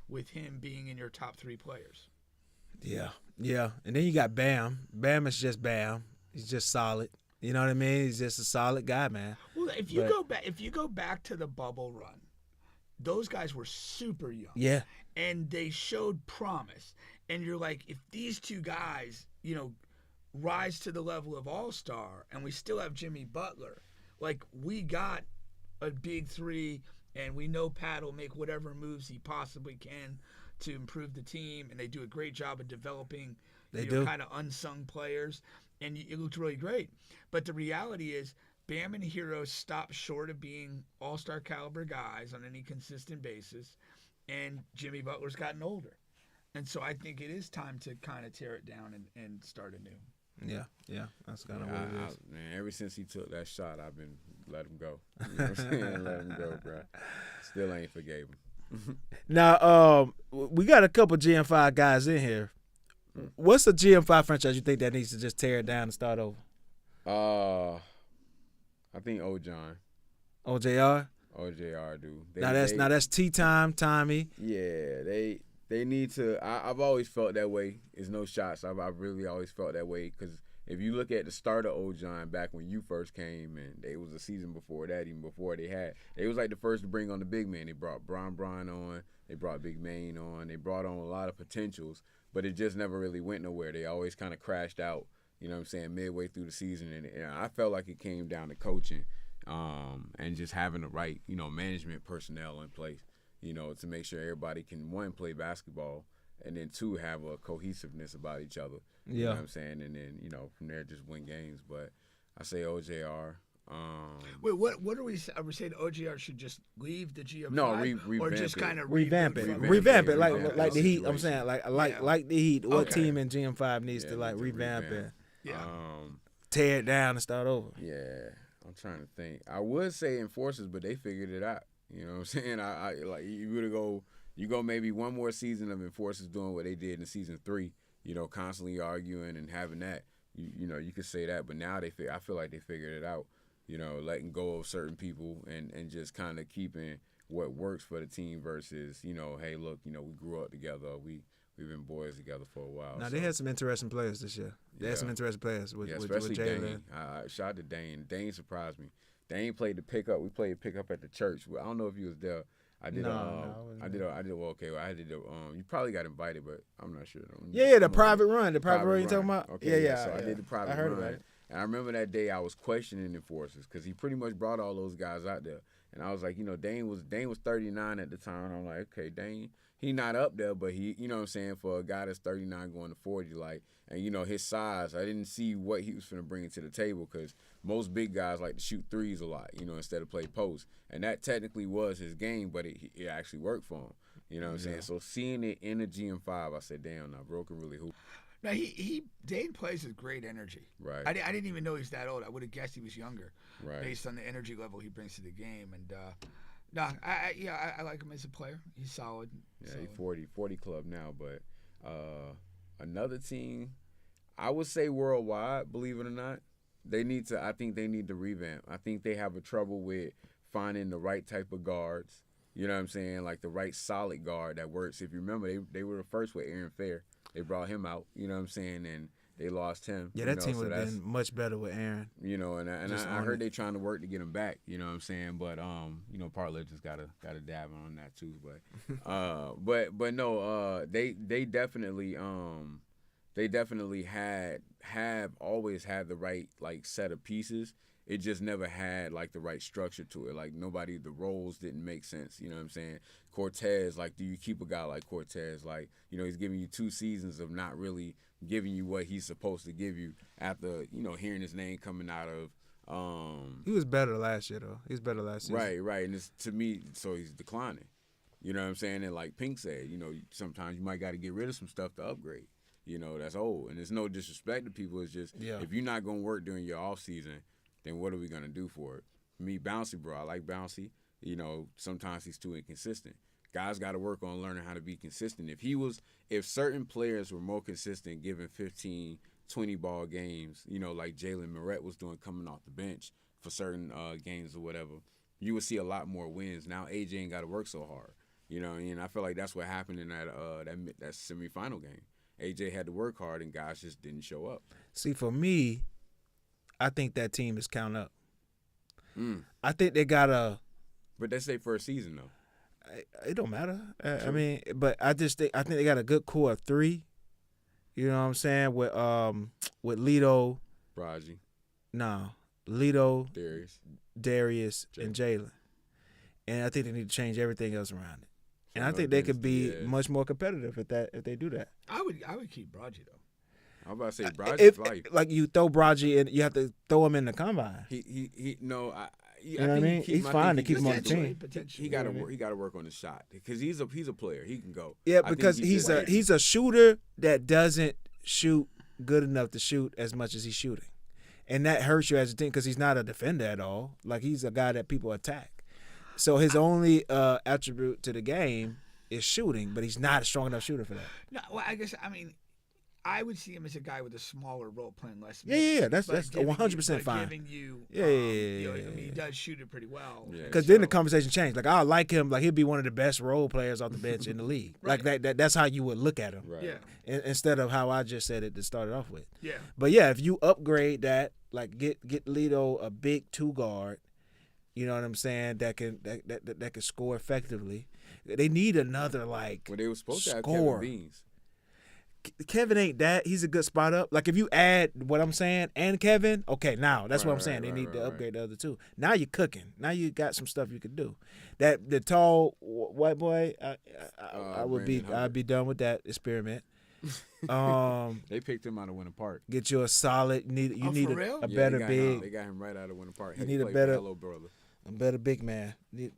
with him being in your top 3 players. Yeah. And then you got Bam. Bam is just Bam. He's just solid. You know what I mean? He's just a solid guy, man. Well, if you go back to the bubble run, those guys were super young. Yeah. And they showed promise. And you're like, if these two guys, rise to the level of all-star and we still have Jimmy Butler, like we got a big 3 and we know Pat will make whatever moves he possibly can to improve the team, and they do a great job of developing kind of unsung players, and it looked really great. But the reality is Bam and Hero stopped short of being all-star caliber guys on any consistent basis, and Jimmy Butler's gotten older. And so I think it is time to kind of tear it down and start anew. Yeah, that's kind of what it is. Man, ever since he took that shot, I've been let him go. You know what I'm saying? Let him go, bro. Still ain't forgave him. Now, we got a couple GM5 guys in here. What's the GM5 franchise you think that needs to just tear it down and start over? I think Ojon. OJR? OJR, dude. Now that's tea time, Tommy. Yeah, they need to. I've always felt that way. It's no shots. I've really always felt that way because if you look at the start of Ojon back when you first came, and it was a season before that, even before they was like the first to bring on the big man. They brought Bron on. They brought Big Main on. They brought on a lot of potentials, but it just never really went nowhere. They always kind of crashed out. You know what I'm saying? Midway through the season, and I felt like it came down to coaching, and just having the right, management personnel in place. To make sure everybody can, 1, play basketball, and then 2, have a cohesiveness about each other. You know what I'm saying? And then, from there, just win games. But I say OJR. Wait, what are we saying? OJR should just leave the GM5? No, revamp or just kind of revamp it. Revamp it like the Heat. I'm saying like the Heat. What team in GM5 needs to revamp it? Yeah. Tear it down and start over. Yeah. I'm trying to think. I would say Enforcers, but they figured it out. You know what I'm saying? I like you go maybe one more season of Enforcers doing what they did in season 3. Constantly arguing and having that. You could say that, but now I feel like they figured it out. Letting go of certain people and just kind of keeping what works for the team versus hey, look, we grew up together. We've been boys together for a while. Now they had some interesting players this year. They had some interesting players with especially Jalen. Shout out to Dane. Dane surprised me. Dane played the pickup. We played pickup at the church. I don't know if you was there. I did. No, I did. Well, okay. Well, I did. You probably got invited, but I'm not sure. Yeah, the private run. The private run you talking about? Okay, yeah. So I did the private run. I heard about it. And I remember that day I was questioning enforcers because he pretty much brought all those guys out there. And I was like, Dane was 39 at the time. I'm like, okay, Dane, he not up there, but he, you know what I'm saying, for a guy that's 39 going to 40, like, and his size, I didn't see what he was finna bring to the table because most big guys like to shoot threes a lot, instead of play post. And that technically was his game, but it actually worked for him. You know what I'm saying? So seeing it in the GM5, I said, damn, now bro can really hoop. Now Dane plays with great energy. Right. I didn't even know he's that old. I would have guessed he was younger, right, based on the energy level he brings to the game. And I like him as a player. He's solid. Yeah, solid. He's 40 club now, but another team, I would say worldwide, believe it or not, I think they need to revamp. I think they have a trouble with finding the right type of guards. You know what I'm saying? Like the right solid guard that works. If you remember, they were the first with Aaron Fair. They brought him out, you know what I'm saying, and they lost him. Yeah, that team would have been much better with Aaron. And I heard they trying to work to get him back, you know what I'm saying, but Parlay just gotta dab on that too, but but no, they definitely have always had the right like set of pieces. It just never had like the right structure to it. Like the roles didn't make sense. You know what I'm saying? Cortez, like, do you keep a guy like Cortez? Like, he's giving you 2 seasons of not really giving you what he's supposed to give you after, hearing his name coming out of. He was better last year though. He was better last season. Right. And it's, to me, so he's declining. You know what I'm saying? And like Pink said, sometimes you might got to get rid of some stuff to upgrade. That's old. And there's no disrespect to people. It's just if you're not going to work during your off season, then what are we going to do for it? Me, Bouncy, bro, I like Bouncy. Sometimes he's too inconsistent. Guys got to work on learning how to be consistent. If certain players were more consistent, given 15, 20 ball games, like Jalen Moret was doing coming off the bench for certain games or whatever, you would see a lot more wins. Now AJ ain't got to work so hard. And I feel like that's what happened in that semifinal game. AJ had to work hard and guys just didn't show up. See, for me, I think that team is count up. I think they got a. But that's their first season though. It don't matter. I mean, but I think they got a good core of 3. You know what I'm saying? With Lito, Raji. No, Lito, Darius, and Jalen. And I think they need to change everything else around it. And I think they could be much more competitive if they do that. I would keep Raji though. I'm about to say Braji's life. Like you throw Braji and you have to throw him in the combine. You know what I mean? He's fine to keep him on the team. He got to work on the shot because he's a player. He can go. Yeah, because he's a shooter that doesn't shoot good enough to shoot as much as he's shooting, and that hurts you as a team because he's not a defender at all. Like he's a guy that people attack. So his only attribute to the game is shooting, but he's not a strong enough shooter for that. No, well, I would see him as a guy with a smaller role playing less. Yeah, that's 100% fine. Giving you, he does shoot it pretty well. Because then the conversation changed. Like I like him. Like he'd be one of the best role players off the bench in the league. Right. Like that's how you would look at him. Right. Yeah. Instead of how I just said it to start it off with. Yeah. But yeah, if you upgrade that, like get Lito a big 2 guard, you know what I'm saying? That can score effectively. They need another like. Well, they were supposed to have score. Kevin Beans. Kevin ain't that. He's a good spot up. Like if you add what I'm saying and Kevin, okay, now that's what I'm saying. They need to upgrade the other 2. Now you're cooking. Now you got some stuff you could do. That the tall white boy, I'd be done with that experiment. They picked him out of Winter Park. Get you a solid. You need a better big. They got him right out of Winter Park. You need a better big man. They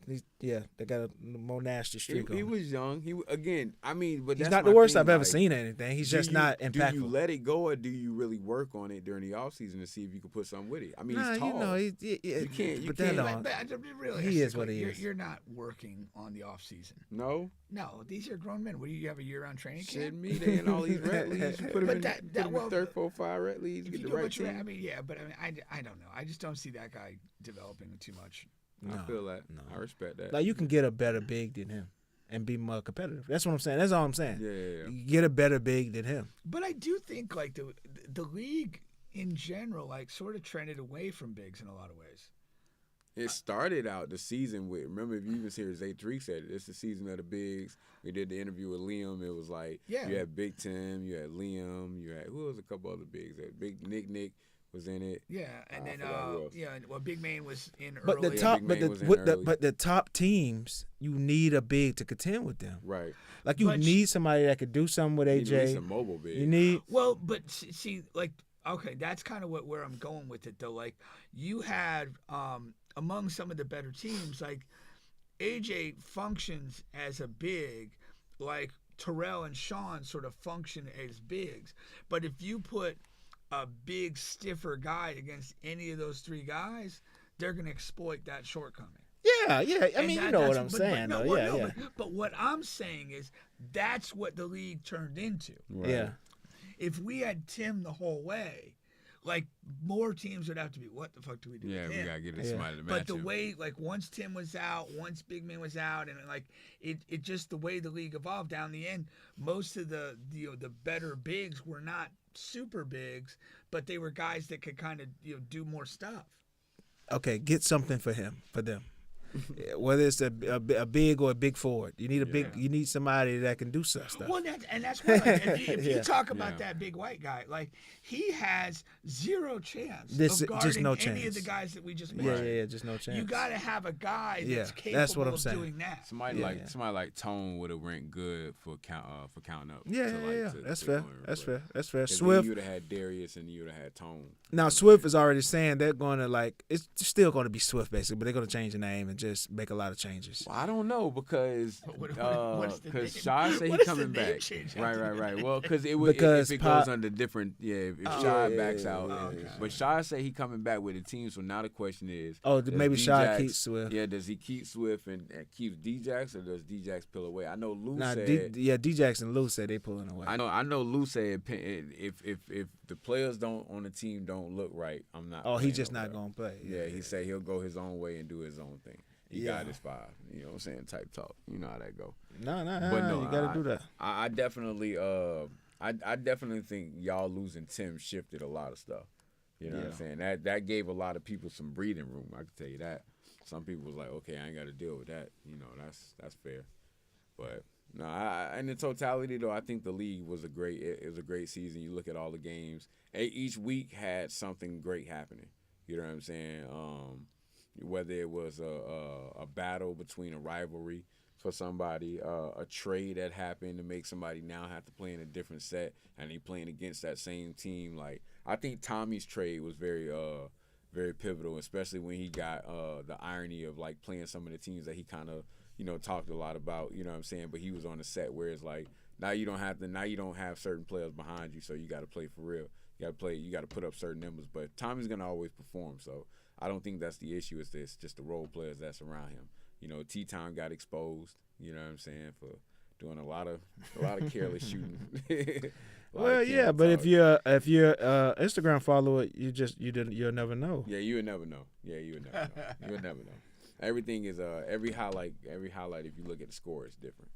got a more nasty streak on He him. was young. But he's that's not the worst I've ever seen at anything. He's just not impactful. Do you let it go or do you really work on it during the offseason to see if you can put something with it? I mean, he's tall. You can't. Really, he is what he is. You're not working on the off season. No, these are grown men. What do you have a year-round training camp? Shit, me, they in all these red leagues. You put them in 3rd, 4th, 5 red leagues. Get the right team. I don't know. I just don't see that guy developing too much. I feel that. No. I respect that. Like you can get a better big than him and be more competitive. That's what I'm saying. That's all I'm saying. Yeah. You get a better big than him. But I do think like the league in general like sort of trended away from bigs in a lot of ways. It started out the season with, remember, if you even hear Zay Tariq said it, it's the season of the bigs. We did the interview with Liam. It was like, you had Big Tim, you had Liam, you had, who was a couple other bigs? Big Nick was in it. Yeah, and then, Big Man was in but early. But the top teams, you need a big to contend with them. Right. Like, you need somebody that could do something with AJ. You need some mobile big. You need. Well, but see, like, okay, that's kind of where I'm going with it, though. Like, you had, among some of the better teams, like, AJ functions as a big, like Terrell and Sean sort of function as bigs. But if you put a big, stiffer guy against any of those three guys, they're going to exploit that shortcoming. Yeah. I mean, you know what I'm saying, though. But what I'm saying is that's what the league turned into. Right. Yeah. If we had Tim the whole way, like, more teams would have to be, what the fuck do we do with Tim? We got to get somebody to match But the him. way, like, once Tim was out, once Big Man was out, and, like, it just, the way the league evolved down the end, most of the better bigs were not super bigs, but they were guys that could kind of, do more stuff. Okay, get something for them. Whether it's a big or a big forward, you need you need somebody that can do stuff. Well, that's why, like, if you talk about that big white guy, like, he has zero chance of guarding any of the guys that we just mentioned. Yeah, just no chance. You got to have a guy that's capable that's what I'm of saying. doing that. Somebody like Tone would have ranked good for counting up. Yeah. That's fair. That's fair. Swift. Swift. You would have had Darius and you would have had Tone. Now Swift is already saying they're going to, like, it's still going to be Swift basically, but they're going to change the name and just make a lot of changes. Well, I don't know because Shy said What he's does the coming name back. change Right. Well, because Because if it goes under different, if Shy backs out, okay. but Shy said he coming back with the team. So now the question is, Maybe does Shy D-Jax- keeps Swift. Yeah, does he keep Swift and keeps D-Jax, or does D-Jax pull away? I know Lou said. D-Jax and Lou said they pulling away. I know Lou said if the players on the team don't look right, I'm not. Oh, he's playing just no not better. going to play. Yeah, he said he'll go his own way and do his own thing. He got his 5. You know what I'm saying? Type talk. You know how that go. No, But no, you got to do that. I definitely I definitely think y'all losing Tim shifted a lot of stuff. You know what I'm saying? That gave a lot of people some breathing room. I can tell you that. Some people was like, okay, I ain't got to deal with that. You know, that's fair. But no, in the totality though, I think the league was a great season. You look at all the games. Each week had something great happening. You know what I'm saying? Whether it was a battle between a rivalry for somebody, a trade that happened to make somebody now have to play in a different set, and they playing against that same team. Like, I think Tommy's trade was very pivotal, especially when he got the irony of, like, playing some of the teams that he kind of, talked a lot about, you know what I'm saying? But he was on the set where it's like, now you don't have certain players behind you, so you got to play for real. You got to put up certain numbers. But Tommy's going to always perform, so I don't think that's the issue. It's just the role players that's around him. T-Town got exposed, you know what I'm saying, for doing a lot of careless shooting. Well, yeah, but if you're Instagram follower, you'll never know. Yeah, you would never know. You would never know. Everything is every highlight. If you look at the score, it's different.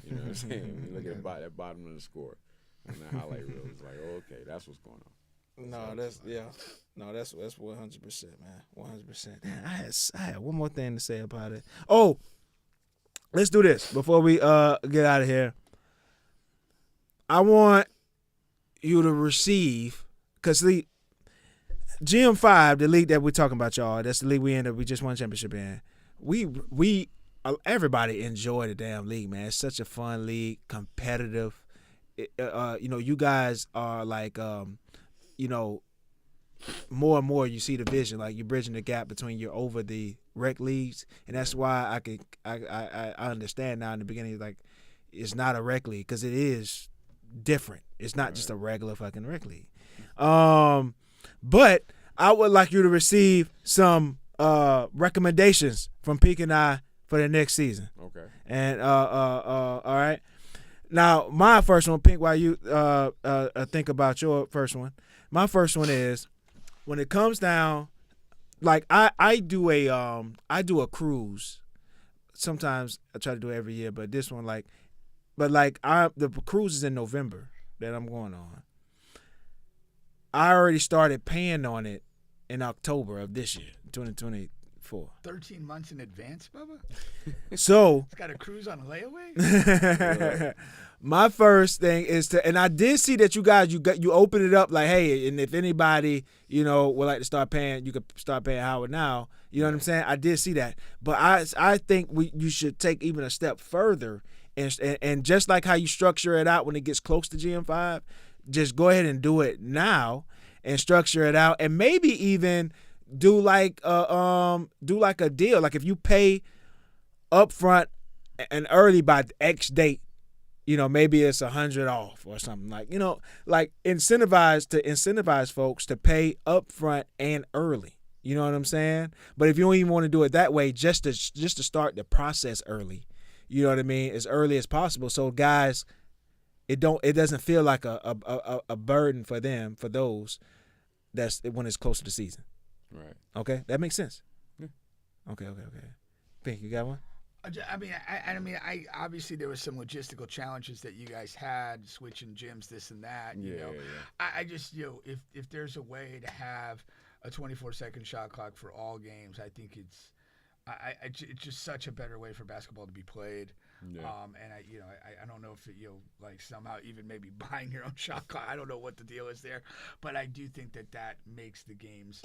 You know what I'm saying? When you look at that bottom of the score, and the highlight reel, it's like, oh, okay, that's what's going on. That's 100%, man, 100%. I had one more thing to say about it. Oh, let's do this before we get out of here. I want you to receive, because the GM5, the league that we're talking about, y'all, that's the league we just won a championship in. We everybody enjoy the damn league, man. It's such a fun league, competitive. You guys are like, more and more you see the vision, like you're bridging the gap between your over the rec leagues, and that's why I understand now in the beginning, like, it's not a rec league because it is different. It's not just a regular fucking rec league. But I would like you to receive some recommendations from Peak and I for the next season. Okay. And all right. Now, my first one, Pink, while you think about your first one, my first one is, when it comes down, like, I do a cruise. Sometimes I try to do it every year, but this one, the cruise is in November that I'm going on. I already started paying on it in October of this year, 2023. before. 13 months in advance, Bubba? So It's got a cruise on layaway? my first thing is to, and I did see that you open it up like, hey, and if anybody, would like to start paying, you could start paying Howard now. You know what I'm saying? I did see that. But I think you should take even a step further and just like how you structure it out when it gets close to GM5, just go ahead and do it now and structure it out and maybe even do like a deal. Like if you pay upfront and early by X date, maybe it's 100 off or something like incentivize folks to pay upfront and early. You know what I'm saying? But if you don't even want to do it that way, just to start the process early, you know what I mean, as early as possible. So guys, it doesn't feel like a burden for them, for those that's when it's close to the season. Right. Okay, that makes sense. Yeah. Okay. Pink, you got one? I obviously there was some logistical challenges that you guys had switching gyms, this and that. Yeah. I just if there's a way to have a 24-second shot clock for all games, I think it's just such a better way for basketball to be played. Yeah. And I don't know if it, like somehow even maybe buying your own shot clock. I don't know what the deal is there, but I do think that makes the games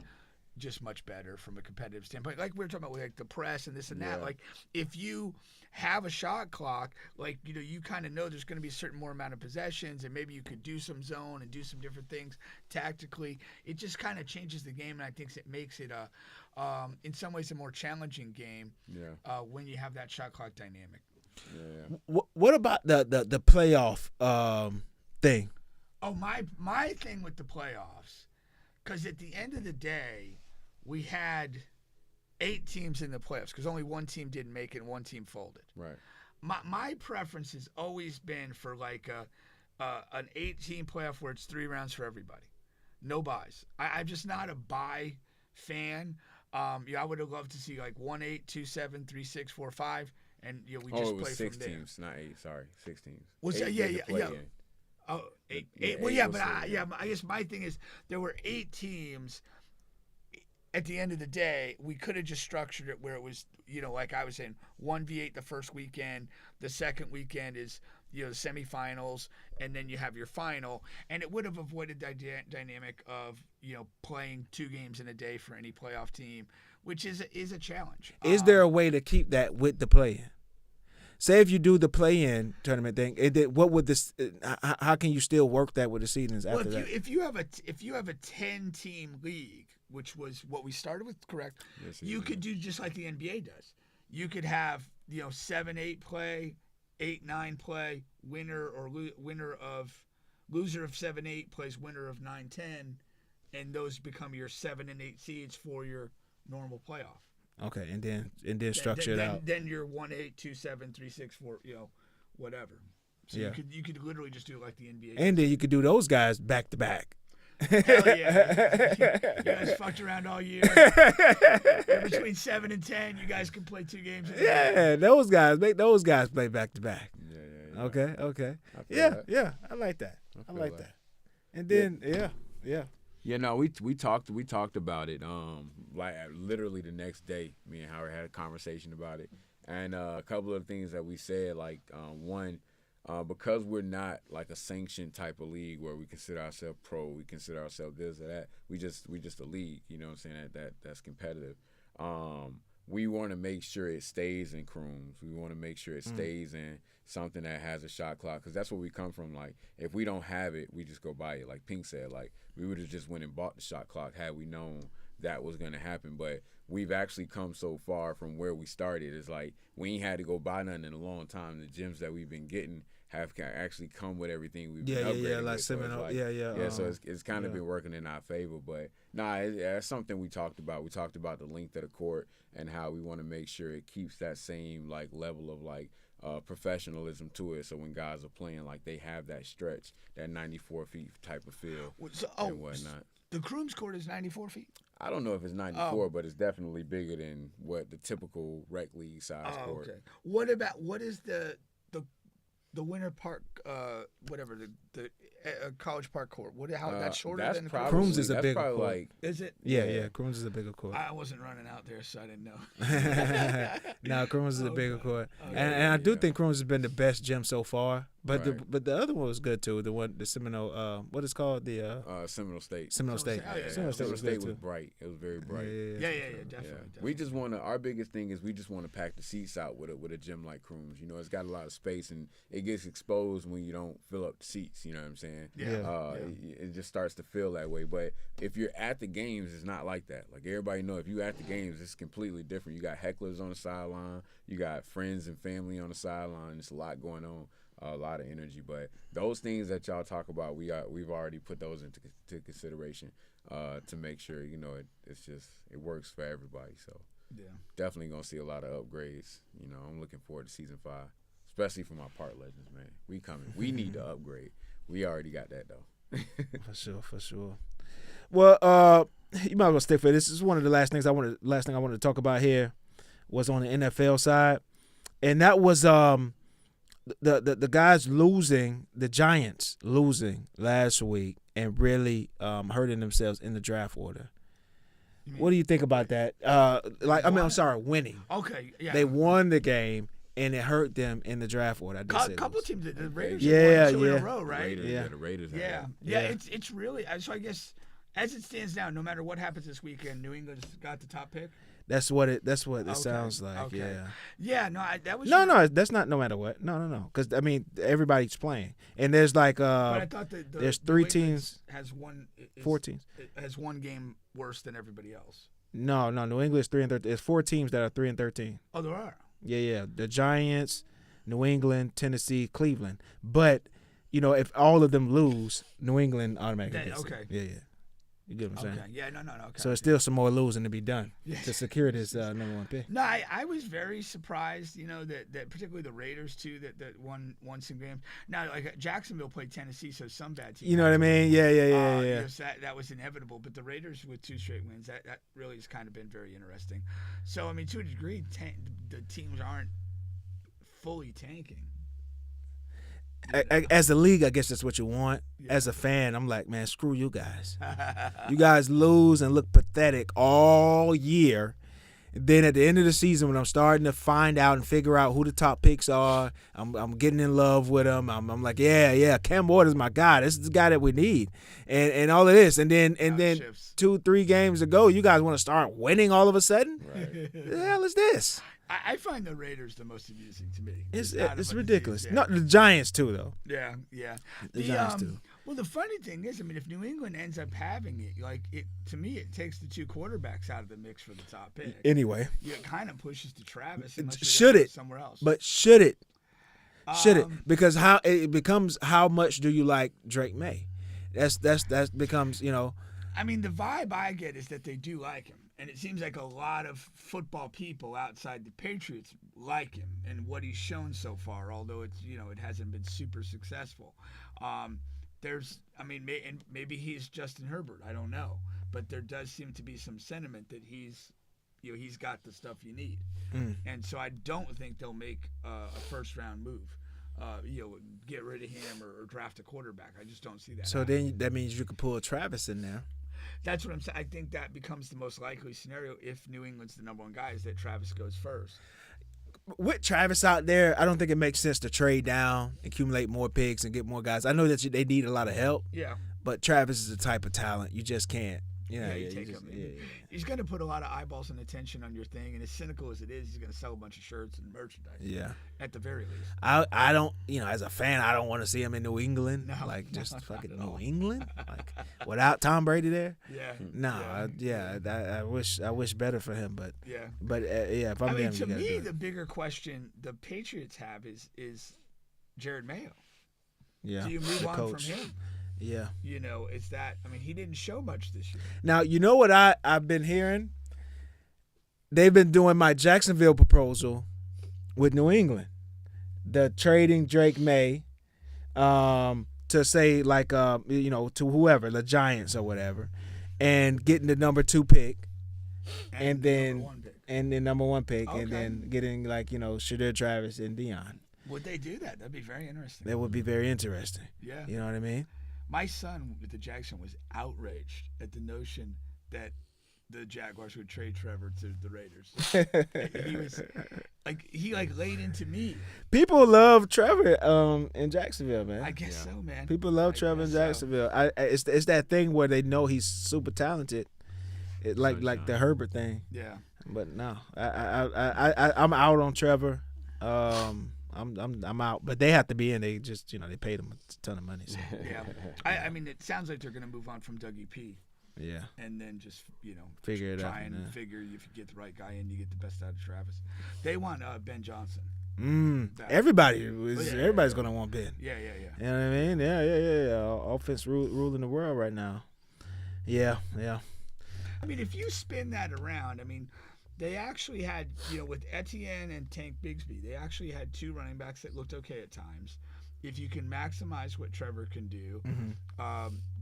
just much better from a competitive standpoint. Like we were talking about with like the press and this and that. Like if you have a shot clock, like you kind of know there's going to be a certain more amount of possessions, and maybe you could do some zone and do some different things tactically. It just kind of changes the game, and I think it makes it in some ways a more challenging game. When you have that shot clock dynamic. Yeah. What about the playoff thing? Oh, my thing with the playoffs, because at the end of the day, we had 8 teams in the playoffs because only one team didn't make it and one team folded. Right. My preference has always been for like an 8-team playoff where it's 3 rounds for everybody, no buys. I'm just not a buy fan. I would have loved to see like 1-8, 2-7, 3-6, 4-5. And we just it was play 6 from there. teams, not 8. Sorry, 6 teams. Was that, yeah. Oh, 8. Well, but I guess my thing is there were 8 teams. At the end of the day, we could have just structured it where it was, like I was saying, 1v8 the first weekend. The second weekend is, the semifinals, and then you have your final. And it would have avoided the dynamic of, playing 2 games in a day for any playoff team, which is a challenge. Is there a way to keep that with the play-in? Say if you do the play-in tournament thing, what would this? How can you still work that with the seasons after that? If you have a 10-team league, which was what we started with, correct? Yes, you could do just like the NBA does. You could have 7-8 play, 8-9 play, loser of 7-8 plays winner of 9-10, and those become your 7 and 8 seeds for your normal playoff. Okay, and then structure it out. Then you're 1-8, 2-7, 3-6, 4, whatever. So you could literally just do it like the NBA. And then you could do those guys back to back. Hell yeah! You guys fucked around all year. Between 7 and 10, you guys can play 2 games. Those guys make those guys play back to back. Yeah. Okay. Yeah. I like that. And then yeah. Yeah, no, we talked about it. Like literally the next day, me and Howard had a conversation about it, and a couple of things that we said, like one, because we're not like a sanctioned type of league where we consider ourselves pro, we consider ourselves this or that. We just a league, you know what I'm saying, that's competitive. We want to make sure it stays in Crooms. We want to make sure it stays in something that has a shot clock, because that's where we come from. Like, if we don't have it, we just go buy it. Like Pink said, like, we would have just went and bought the shot clock had we known that was going to happen. But we've actually come so far from where we started. It's like we ain't had to go buy nothing in a long time. The gyms that we've been getting have actually come with everything we've been upgrading like with. So Seminole, so it's kind of been working in our favor. But that's something we talked about. We talked about the length of the court and how we want to make sure it keeps that same like level of like professionalism to it. So when guys are playing, like they have that stretch, that 94 feet type of feel and whatnot. The Crooms court is 94 feet? I don't know if it's 94, but it's definitely bigger than what the typical rec league size court. Okay. What is the the Winter Park, whatever the College Park court. How that's shorter that's than probably, Crooms is a that's bigger probably court. like Is it? Yeah. Crooms is a bigger court. I wasn't running out there, so I didn't know. No, Crooms is a bigger court, Okay. and I do Yeah. think Crooms has been the best gym so far. But Right. the other one was good too. The Seminole, what is called the Seminole State. Seminole State. State. Oh, yeah. Seminole State Seminole was State good was too. bright. It was very bright. Yeah, definitely. Yeah. Definitely. We just want to. Our biggest thing is we just want to pack the seats out with a gym like Crooms. You know, it's got a lot of space and it gets exposed when you don't fill up the seats. You know what I'm saying? Yeah. It just starts to feel that way. But if you're at the games, it's not like that. Like everybody know, if you at the games, it's completely different. You got hecklers on the sideline. You got friends and family on the sideline. It's a lot going on. A lot of energy, but those things that y'all talk about, we've already put those into consideration to make sure it works for everybody. So definitely gonna see a lot of upgrades. You know, I'm looking forward to season 5, especially for my park legends, man. We coming. We need to upgrade. We already got that though. For sure. Well, you might as well stick for this. This is one of the last thing I wanted to talk about here was on the NFL side, and that was the guys losing, the Giants losing last week and really hurting themselves in the draft order. What do you think about that? Winning. Okay, yeah. They won the game and it hurt them in the draft order. Couple teams, the Raiders Yeah, have won 2 in yeah. a row, right? The Raiders. Yeah. It's really so. I guess as it stands now, no matter what happens this weekend, New England's got the top pick. That's what it sounds like. Okay. Yeah. Yeah. No, that was. No. That's not no matter what. No. Because I mean, everybody's playing, and there's like but I thought there's 3 New England teams. has 4 teams. Has one game worse than everybody else. No. New England's 3-13. There's 4 teams that are 3-13. Oh, there are. Yeah. The Giants, New England, Tennessee, Cleveland. But if all of them lose, New England automatically gets it. Okay. Yeah. You get what I'm saying? Okay. Yeah. No. Okay. So it's still some more losing to be done Yeah. to secure this number 1 pick. No, I was very surprised, that particularly the Raiders too that won some games. Now, like Jacksonville played Tennessee, so some bad teams. You know what I mean? Yeah. Yes, that was inevitable. But the Raiders with 2 straight wins, that really has kind of been very interesting. So I mean, to a degree, the teams aren't fully tanking. As a league, I guess that's what you want. Yeah. As a fan, I'm like, man, screw you guys. You guys lose and look pathetic all year. Then at the end of the season, when I'm starting to find out and figure out who the top picks are, I'm getting in love with them. I'm like, yeah, Cam Ward is my guy. This is the guy that we need, and all of this, and then 2-3 games ago, you guys want to start winning all of a sudden? Right. The hell is this? I find the Raiders the most amusing to me. It's ridiculous. Not the Giants too, though. Yeah. The Giants too. Well, the funny thing is, I mean, if New England ends up having it, to me, it takes the 2 quarterbacks out of the mix for the top pick. Anyway, It kind of pushes to Travis. Should it? Somewhere else. But should it? Should it? Because how it becomes, how much do you like Drake May? That becomes, I mean, the vibe I get is that they do like him. And it seems like a lot of football people outside the Patriots like him and what he's shown so far, although it's it hasn't been super successful. Maybe he's Justin Herbert. I don't know, but there does seem to be some sentiment that he's got the stuff you need, and so I don't think they'll make a first-round move. Get rid of him or draft a quarterback. I just don't see that. So then that means you could pull a Travis in there. That's what I'm saying. I think that becomes the most likely scenario if New England's the number 1 guy, is that Travis goes first. With Travis out there, I don't think it makes sense to trade down, accumulate more picks, and get more guys. I know that they need a lot of help. Yeah. But Travis is the type of talent you just can't. You take him. He's going to put a lot of eyeballs and attention on your thing, and as cynical as it is, he's going to sell a bunch of shirts and merchandise. Yeah. At the very least. I don't, as a fan, I don't want to see him in New England. Fucking New England, like without Tom Brady there. Yeah. I wish better for him, but yeah. If I'm them, to me, the bigger question the Patriots have is Jared Mayo. Yeah. Do you move on coach. from him? Yeah. Is that? I mean, he didn't show much this year. Now, you know what I've been hearing? They've been doing my Jacksonville proposal with New England. The trading Drake May to say to whoever, the Giants or whatever, and getting the number 2 pick. And then number 1 pick, Okay. and then getting Shadir Travis and Deion. Would they do that? That'd be very interesting. That would be very interesting. Yeah. You know what I mean? My son with the Jackson was outraged at the notion that the Jaguars would trade Trevor to the Raiders. he was he laid into me. People love Trevor in Jacksonville, man. I guess so, man. People love Trevor in Jacksonville. It's that thing where they know he's super talented, like the Herbert thing. Yeah. But no, I'm out on Trevor. I'm out. But they have to be in. They just they paid him a ton of money. So. Yeah. I mean, it sounds like they're going to move on from Dougie P. Yeah. And then just figure it out. Try and figure if you get the right guy in, you get the best out of Travis. They want Ben Johnson. Everybody's gonna want Ben. Yeah. You know what I mean? Yeah. Offense ruling the world right now. Yeah. I mean, if you spin that around, I mean, they actually had with Etienne and Tank Bigsby, they actually had two running backs that looked okay at times. If you can maximize what Trevor can do,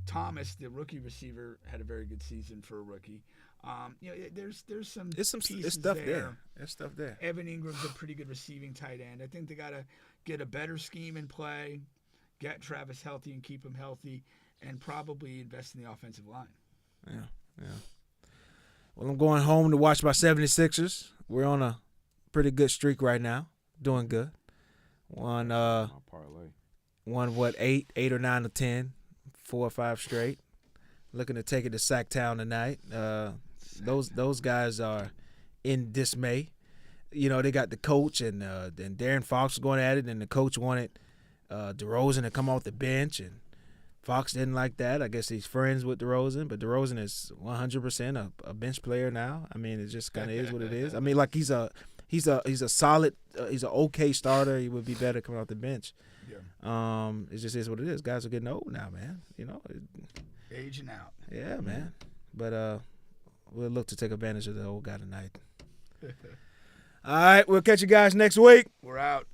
Thomas, the rookie receiver, had a very good season for a rookie. There's some pieces stuff there. There's stuff there. Evan Ingram's a pretty good receiving tight end. I think they got to get a better scheme in play, get Travis healthy and keep him healthy, and probably invest in the offensive line. Yeah. Well, I'm going home to watch my 76ers. We're on a pretty good streak right now. Doing good. Won 8 or 9 or 10, 4 or 5 straight. Looking to take it to Sacktown tonight. Those guys are in dismay. They got the coach and Darren Fox going at it, and the coach wanted DeRozan to come off the bench, and Fox didn't like that. I guess he's friends with DeRozan, but DeRozan is 100% a bench player now. I mean, it just kind of is what it is. I mean, like he's a solid, he's an okay starter. He would be better coming off the bench. Yeah. It just is what it is. Guys are getting old now, man. Aging out. Yeah, man. But we'll look to take advantage of the old guy tonight. All right, we'll catch you guys next week. We're out.